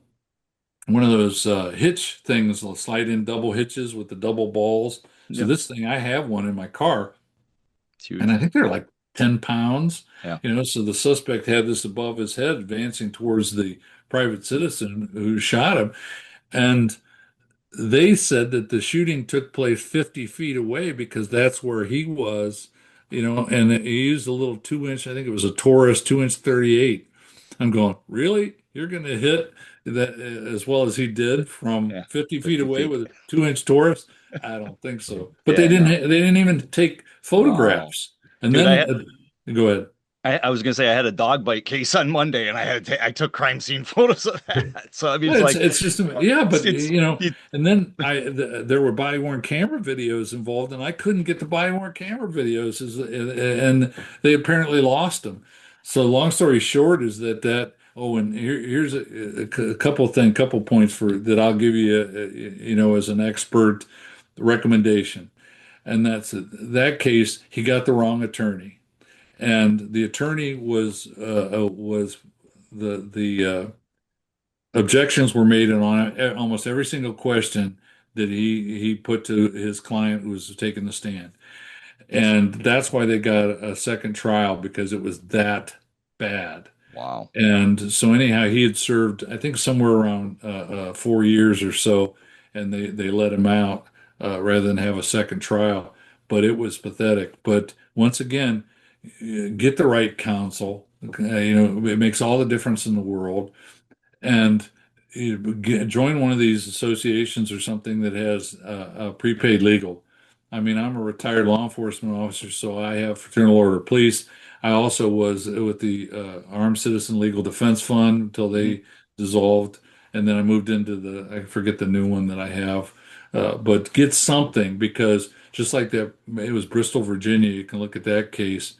one of those hitch things, the slide in double hitches with the double balls. So Yeah. this thing, I have one in my car, It's and huge. I think they're like 10 pounds, Yeah. so the suspect had this above his head advancing towards the private citizen who shot him. And they said that the shooting took place 50 feet away because that's where he was, and he used a little 2 inch, I think it was a Taurus 2 inch 38. I'm going, really? You're going to hit that as well as he did from Yeah. 50 feet 50 away feet. with a 2 inch Taurus? I don't think so. But Yeah, no. they didn't even take Wow. photographs. And Dude, then go ahead. I was gonna say I had a dog bite case on Monday and I took crime scene photos of that. So I mean Yeah, it's like it's just yeah, but it and then there were body worn camera videos involved, and I couldn't get the body worn camera videos, and they apparently lost them. So long story short is that oh, and here's a couple points for that I'll give you, as an expert recommendation, and that's that case he got the wrong attorney, and the attorney was the objections were made on almost every single question that he put to his client who was taking the stand. And that's why they got a second trial because it was that bad. wow. And so anyhow, he had served, I think, somewhere around 4 years or so, and they let him out rather than have a second trial. But it was pathetic. But once again, get the right counsel. It makes all the difference in the world, and join one of these associations or something that has prepaid legal. I mean, I'm a retired law enforcement officer, so I have fraternal order of police. I also was with the Armed Citizen Legal Defense Fund until Mhm. they dissolved, and then I moved into I forget the new one that I have. But get something because just like that, it was Bristol, Virginia. You can look at that case.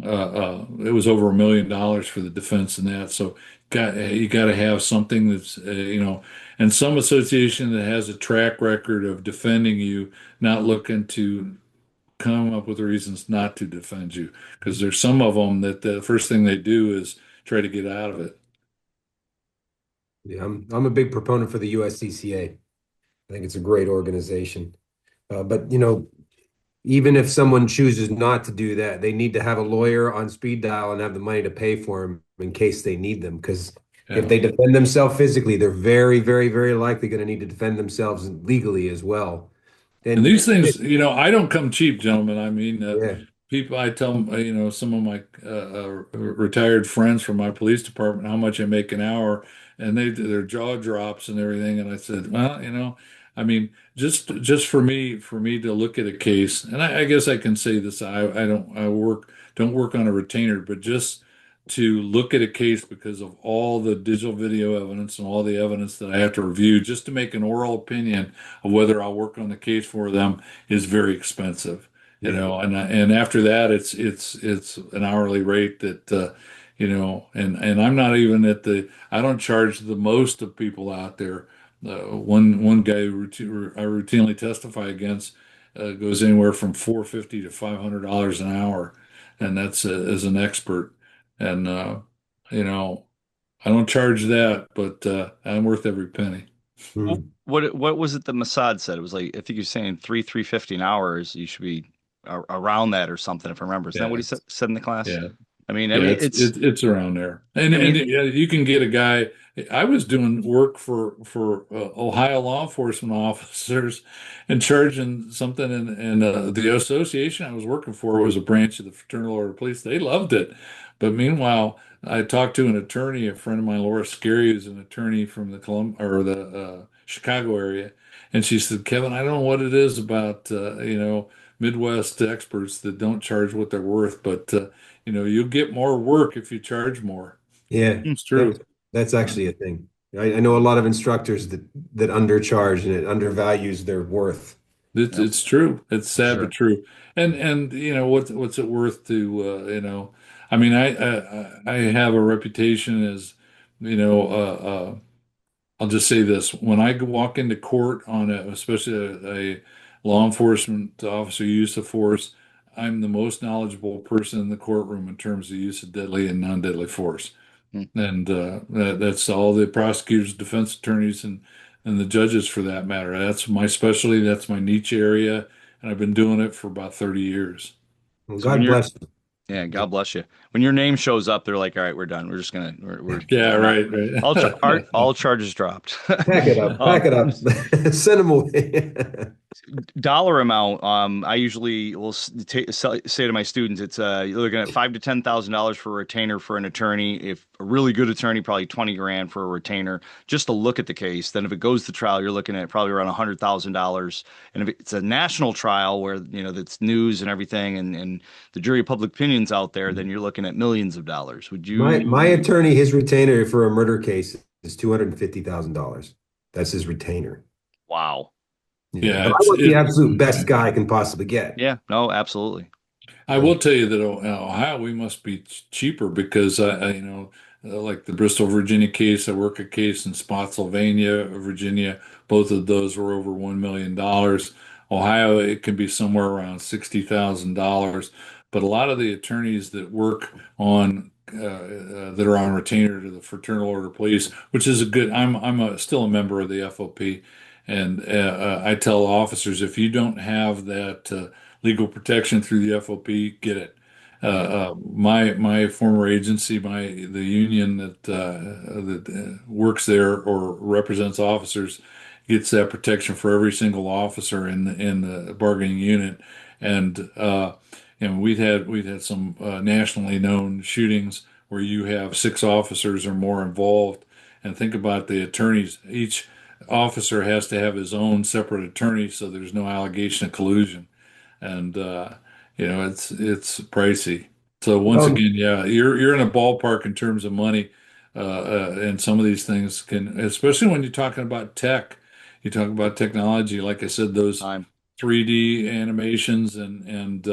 It was over $1 million for the defense in that. So you got to have something that's and some association that has a track record of defending you, not looking to come up with reasons not to defend you, because there's some of them that the first thing they do is try to get out of it. Yeah, I'm a big proponent for the USCCA. I think it's a great organization. But even if someone chooses not to do that, they need to have a lawyer on speed dial and have the money to pay for them in case they need them. Because if Yeah. they defend themselves physically, they're very, very, very likely going to need to defend themselves legally as well. And And these things, I don't come cheap, gentlemen. I mean, yeah, people, I tell them, some of my retired friends from my police department how much I make an hour, and their jaw drops and everything. And I said, well, I mean, just for me to look at a case, and I guess I can say this, I don't work on a retainer, but just to look at a case because of all the digital video evidence and all the evidence that I have to review just to make an oral opinion of whether I'll work on the case for them is very expensive. Yeah. And after that, it's an hourly rate that and I'm not even I don't charge the most of people out there. One guy I routinely testify against goes anywhere from 450 to $500 an hour, and that's as an expert. And you know, I don't charge that, but I'm worth every penny. Hmm. What was it that Mossad said? It was like I think you're saying 350 an hour is you should be around that or something if I remember. Isn't that what Yeah, he said in the class? yeah. I Yeah, mean it's it's it's around there, and I and mean yeah, you can get a guy. I was doing work for Ohio law enforcement officers, and charging something, and the association I was working for was a branch of the Fraternal Order of Police. They loved it, but meanwhile, I talked to an attorney, a friend of mine, Laura Scary, who's an attorney from the Chicago area, and she said, "Kevin, I don't know what it is about Midwest experts that don't charge what they're worth, but." You'll get more work if you charge more. Yeah, It's true. that's actually a thing. I know a lot of instructors that undercharge and it undervalues their worth. It's Yep, it's true. It's for sad but sure. true. And what's it worth to I mean I have a reputation as you know I'll just say this when I walk into court on especially a law enforcement officer use of force, I'm the most knowledgeable person in the courtroom in terms of use of deadly and non-deadly force. Hmm. And that's all the prosecutors, defense attorneys, and the judges for that matter. That's my specialty. That's my niche area, and I've been doing it for about 30 years. Well, So when God you're bless Yeah, you. God bless you. When your name shows up, they're like, "All right, we're done. We're just gonna Yeah, we're not right, all right. charges dropped." Pack it up, pack Um, it up, send them away. dollar amount, I usually will say to my students, it's you're looking at $5,000 to $10,000 for a retainer for an attorney. If a really good attorney, probably 20 grand for a retainer, just to look at the case. Then if it goes to trial, you're looking at probably around $100,000. And if it's a national trial where that's news and everything, and the jury of public opinion's out there, then you're looking at millions of dollars. Would My you? attorney, his retainer for a murder case is $250,000. That's his retainer. Wow. Yeah, Yeah, but I want the absolute best guy I can possibly get. Yeah. No, absolutely. I will tell you that Ohio we must be cheaper because like the Bristol, Virginia case, I work a case in Spotsylvania, Virginia. Both of those were over $1 million. Ohio, it can be somewhere around $60,000. But a lot of the attorneys that work on that are on retainer to the Fraternal Order of Police, which is a good. Still a member of the FOP, and I tell officers if you don't have that. Legal protection through the FOP, get it. My former agency, the union that works there or represents officers, gets that protection for every single officer in the bargaining unit, and we'd had some nationally known shootings where you have six officers or more involved, and think about the attorneys. Each officer has to have his own separate attorney, so there's no allegation of collusion and it's pricey. So once Well, again, yeah, you're in a ballpark in terms of money, and some of these things can, especially when you're talking about tech, you talk about technology. Like I said, those Time. 3D animations and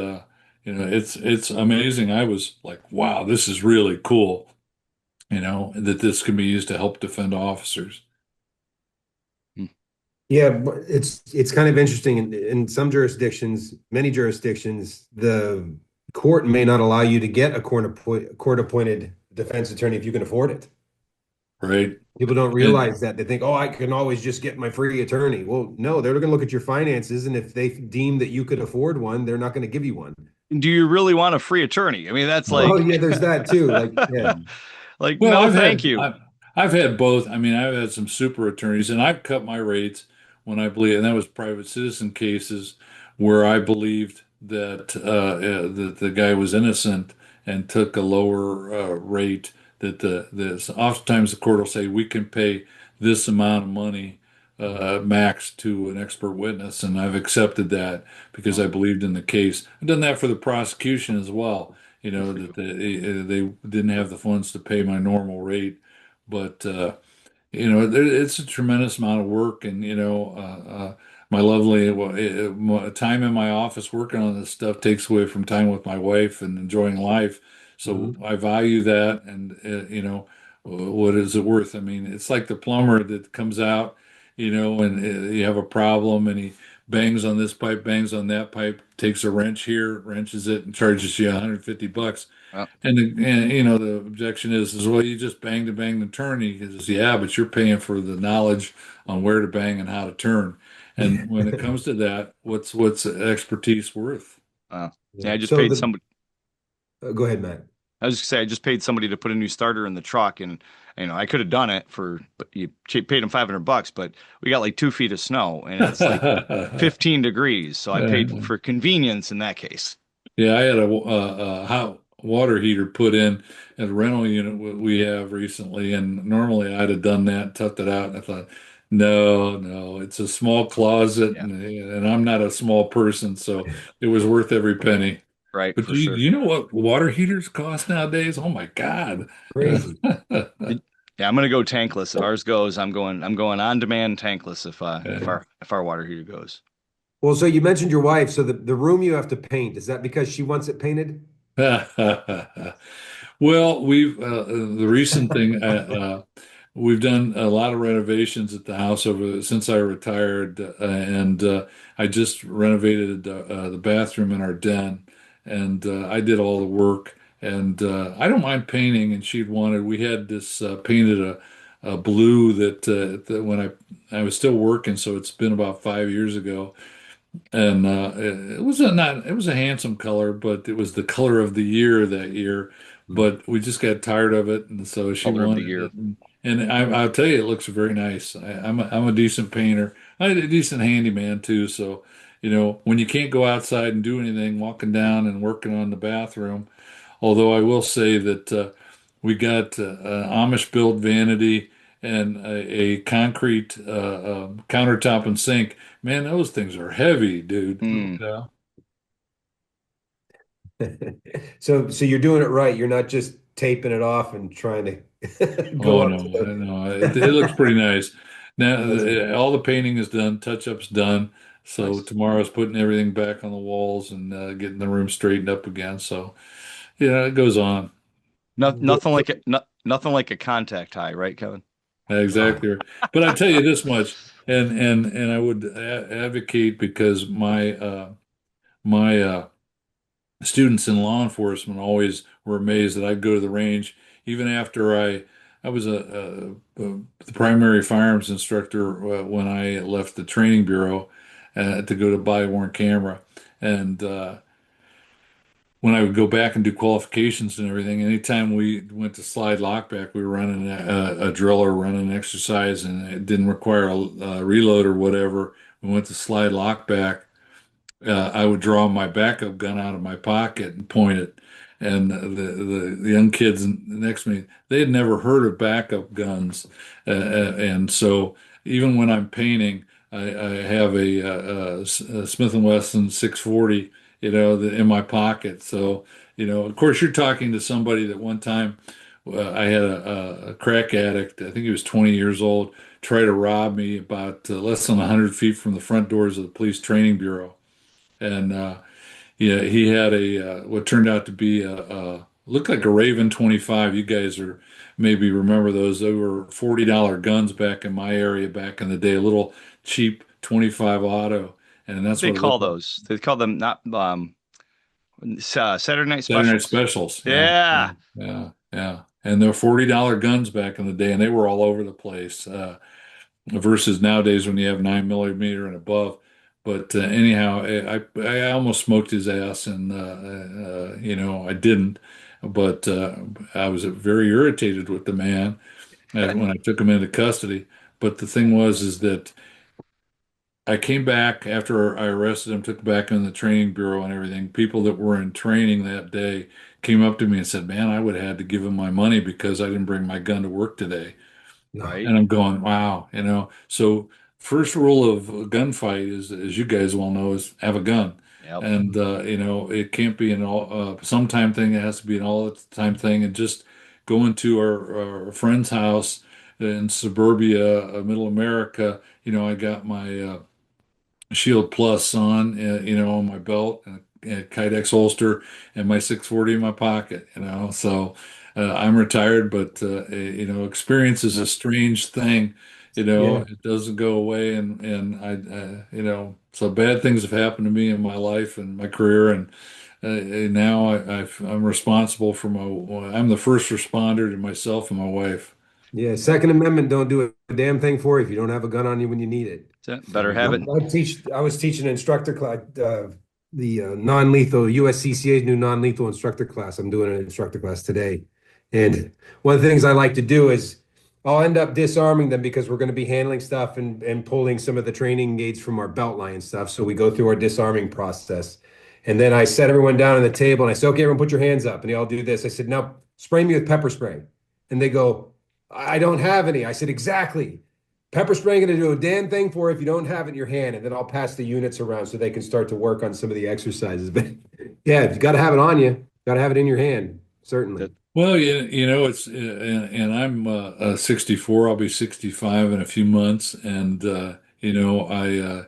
it's amazing. I was like, wow, this is really cool. That this can be used to help defend officers. Hmm. yeah, but it's kind of interesting. In some jurisdictions, many jurisdictions, the court may not allow you to get a court appointed defense attorney if you can afford it. Right? People don't And realize that. They think, oh, I can always just get my free attorney. Well, no, they're going to look at your finances, and if they deem that you could afford one, they're not going to give you one. Do you really want a free attorney? I mean, that's Oh, like, yeah, there's that too. Like, yeah. like, Well, no, thank you. I've had both. I mean, I've had some super attorneys, and I've cut my rates when I believe, and that was private citizen cases where I believed that the guy was innocent and took a lower rate. That the oftentimes the court will say we can pay this amount of money max to an expert witness, and I've accepted that because I believed in the case. I've done that for the prosecution as well. Good for That you. they didn't have the funds to pay my normal rate, but it's a tremendous amount of work, and my lovely time in my office working on this stuff takes away from time with my wife and enjoying life. So Mhm. I value that, and what is it worth? I mean, it's like the plumber that comes out, and you have a problem, and he bangs on this pipe, bangs on that pipe, takes a wrench here, wrenches it, and charges you $150. Well, And the objection is well, you just bang and turn. He goes, yeah, but you're paying for the knowledge on where to bang and how to turn. And when it comes to that, what's expertise worth? yeah, I Yeah. just So paid the somebody. go ahead, Matt. I was just gonna say I just paid somebody to put a new starter in the truck, and I could have done it for, but you paid him $500, but we got like 2 feet of snow, and it's like 15 degrees, so I paid for convenience in that case. Yeah, I had a hot water heater put in at a rental unit we have recently, and normally I'd have done that, toughed it out, and I thought, no, no, it's a small closet, Yeah, and I'm not a small person, so it was worth every penny. right, But for do sure. you know what water heaters cost nowadays? Oh my God. Crazy. Did- Yeah, I'm gonna go tankless. If ours goes, I'm going on demand tankless if our water heater goes. Well, so you mentioned your wife. So the room you have to paint, is that because she wants it painted? Well, we've the recent thing we've done a lot of renovations at the house over since I retired, and I just renovated the bathroom in our den, and I did all the work. And I don't mind painting, and she'd wanted. We had this painted a blue that when I was still working, so it's been about 5 years ago, and it was it was a handsome color, but it was the color of the year that year. Mm. But we just got tired of it, and so she Color of the wanted year. it. And I'll tell you, it looks very nice. I'm a decent painter. I'm a decent handyman too. So, when you can't go outside and do anything, walking down and working on the bathroom. Although I will say that we got Amish built vanity and a concrete countertop and sink. Man, those things are heavy, dude. Hmm. Yeah. So you're doing it right. You're not just taping it off and trying to go Oh up no, to no, it looks pretty nice. Now that's all the painting is done, touch-ups done. So Nice. tomorrow's putting everything back on the walls and getting the room straightened up again. So yeah, it goes on. No, nothing like it. No, nothing like a contact high, right, Kevin? oh, Exactly. But I tell you this much, and I would advocate because my students in law enforcement always were amazed that I'd go to the range even after I was the primary firearms instructor when I left the training bureau to go to body worn camera, and when I would go back and do qualifications and everything, anytime we went to slide lockback, we were running a drill or running an exercise, and it didn't require a reload or whatever. We went to slide lockback. I would draw my backup gun out of my pocket and point it. And the young kids next to me, they had never heard of backup guns. And so even when I'm painting, I have a Smith& and Wesson 640, in my pocket. So, of course, you're talking to somebody that one time I had a crack addict, I think he was 20 years old, try to rob me about less than 100 feet from the front doors of the police training bureau. And yeah, he had a what turned out to be a looked like a Raven 25. You guys are maybe remember those. They were $40 guns back in my area back in the day, a little cheap 25 auto, and that's They what it call looked like. those. They call them not Saturday night Saturday night specials. specials. Yeah, yeah, Yeah. yeah, yeah. And they were $40 guns back in the day, and they were all over the place. Versus nowadays when you have 9 millimeter and above. But anyhow, I almost smoked his ass, and I didn't. But I was very irritated with the man when I took him into custody. But the thing was, is that I came back after I arrested him, took him back in the training bureau and everything. People that were in training that day came up to me and said, "Man, I would have had to give him my money because I didn't bring my gun to work today." no. Right. And I'm going, wow. So first rule of a gunfight is, as you guys well know, is have a gun. Yep. And it can't be an all sometime thing. It has to be an all the time thing. And just going to our friend's house in suburbia, middle America, I got my Shield Plus on, on my belt and a Kydex holster and my 640 in my pocket, So I'm retired, but experience is a strange thing, Yeah. it doesn't go away, and so bad things have happened to me in my life and my career, and now I'm responsible for I'm the first responder to myself and my wife. Yeah. Second Amendment don't do a damn thing for you if you don't have a gun on you when you need it. That's it. Better have it. I was teaching an instructor class, the non-lethal USCCA's new non-lethal instructor class. I'm doing an instructor class today. And one of the things I like to do is I'll end up disarming them because we're going to be handling stuff and pulling some of the training aids from our belt line stuff. So we go through our disarming process. And then I set everyone down on the table and I say, okay, everyone put your hands up. And they all do this. I said, now spray me with pepper spray. And they go, I don't have any. I said, exactly. Pepper spray ain't going to do a damn thing for you if you don't have it in your hand. And then I'll pass the units around so they can start to work on some of the exercises. But yeah, you got to have it on you. Got to have it in your hand. Certainly. Well, it's and I'm 64. I'll be 65 in a few months, and I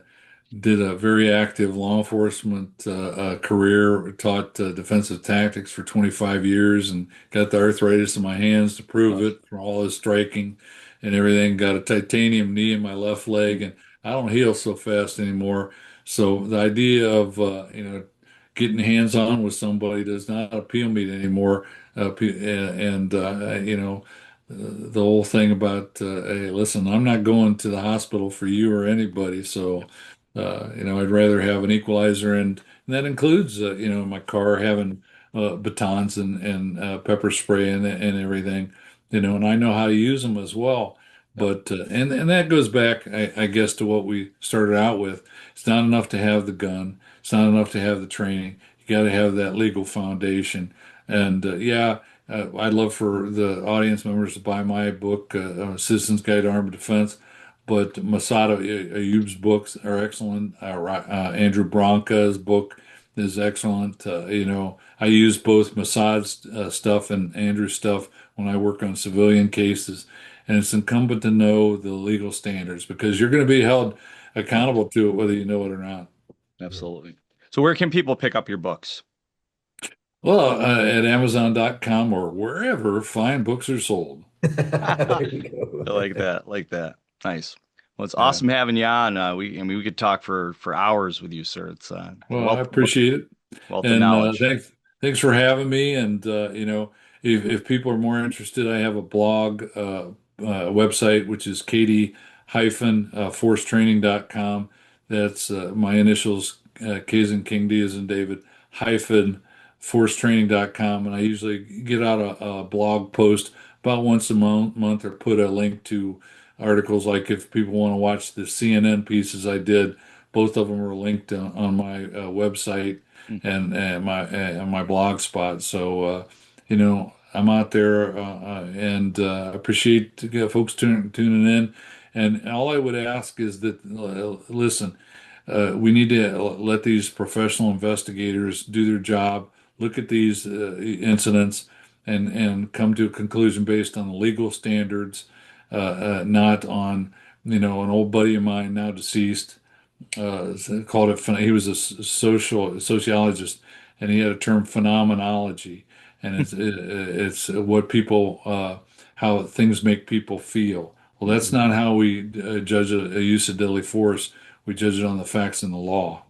did a very active law enforcement career, taught defensive tactics for 25 years, and got the arthritis in my hands to prove it from all the striking and everything. Got a titanium knee in my left leg, and I don't heal so fast anymore. So the idea of getting hands on with somebody does not appeal me anymore. The whole thing about, hey, listen, I'm not going to the hospital for you or anybody. So, I'd rather have an equalizer, and that includes, my car having batons and pepper spray and everything, and I know how to use them as well. Yep. But and that goes back, I guess, to what we started out with. It's not enough to have the gun. It's not enough to have the training. You got to have that legal foundation. And I'd love for the audience members to buy my book, Citizen's Guide to Armed Defense. But Masada Ayub's books are excellent. Andrew Branca's book is excellent. I use both Massad's stuff and Andrew's stuff when I work on civilian cases. And it's incumbent to know the legal standards because you're going to be held accountable to it, whether you know it or not. Absolutely. So where can people pick up your books? Well, at Amazon.com or wherever fine books are sold. There you I go. like that. Like that. Nice. Well, it's Yeah. awesome having you on. We could talk for hours with you, sir. It's Well, I appreciate it. wealth of And knowledge. thanks for having me. And if people are more interested, I have a blog, website, which is katie-forcetraining.com. That's my initials, K as in King, D as in David, hyphen forcetraining.com. And I usually get out a blog post about once a month or put a link to articles. Like if people want to watch the CNN pieces I did, both of them are linked on my website Mm. and my blog spot. So I'm out there and appreciate folks tuning in. And all I would ask is that listen, we need to let these professional investigators do their job, look at these incidents, and come to a conclusion based on the legal standards, not on an old buddy of mine now deceased called it. He was a sociologist, and he had a term phenomenology, and it's what people how things make people feel. Well, that's not how we judge a use of deadly force. We judge it on the facts and the law.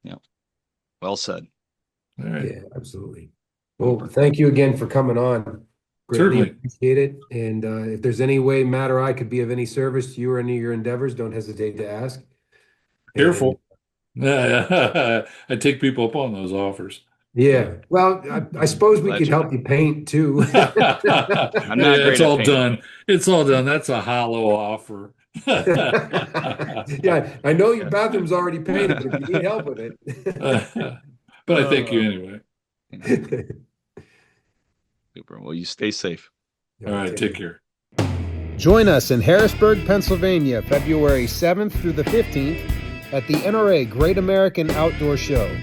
Yeah. Well said. All right, Yeah, absolutely. Well, thank you again for coming on. Greatly certainly. appreciate it. And if there's any way Matt or I could be of any service to you or any of your endeavors, don't hesitate to ask. And Careful. I take people up on those offers. yeah, well, I suppose we Glad could you- help you paint too. I'm not Yeah, great it's at all painting. done. It's all done. That's a hollow offer. Yeah, I know your bathroom's already painted, but if you need help with it. But I thank you anyway. Super. Well, you stay safe. All right, take care. Join us in Harrisburg, Pennsylvania, February 7th through the 15th at the NRA Great American Outdoor Show.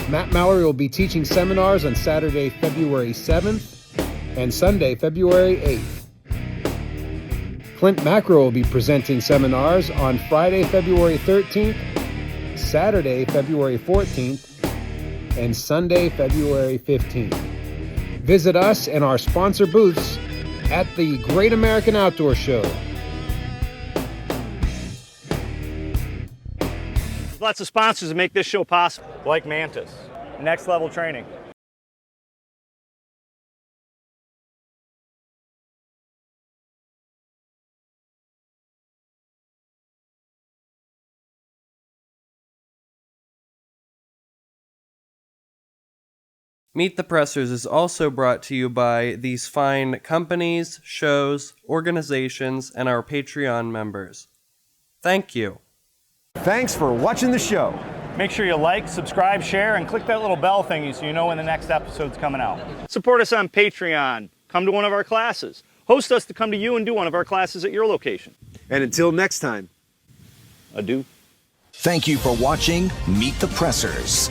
Matt Mallory will be teaching seminars on Saturday, February 7th and Sunday, February 8th. Klint Macro will be presenting seminars on Friday, February 13th, Saturday, February 14th, and Sunday, February 15th. Visit us and our sponsor booths at the Great American Outdoor Show. Lots of sponsors that make this show possible, like Mantis, Next Level Training. Meet the Pressers is also brought to you by these fine companies, shows, organizations, and our Patreon members. Thank you. Thanks for watching the show. Make sure you like, subscribe, share, and click that little bell thingy so you know when the next episode's coming out. Support us on Patreon. Come to one of our classes. Host us to come to you and do one of our classes at your location. And until next time, Adieu. Thank you for watching Meet the Pressers.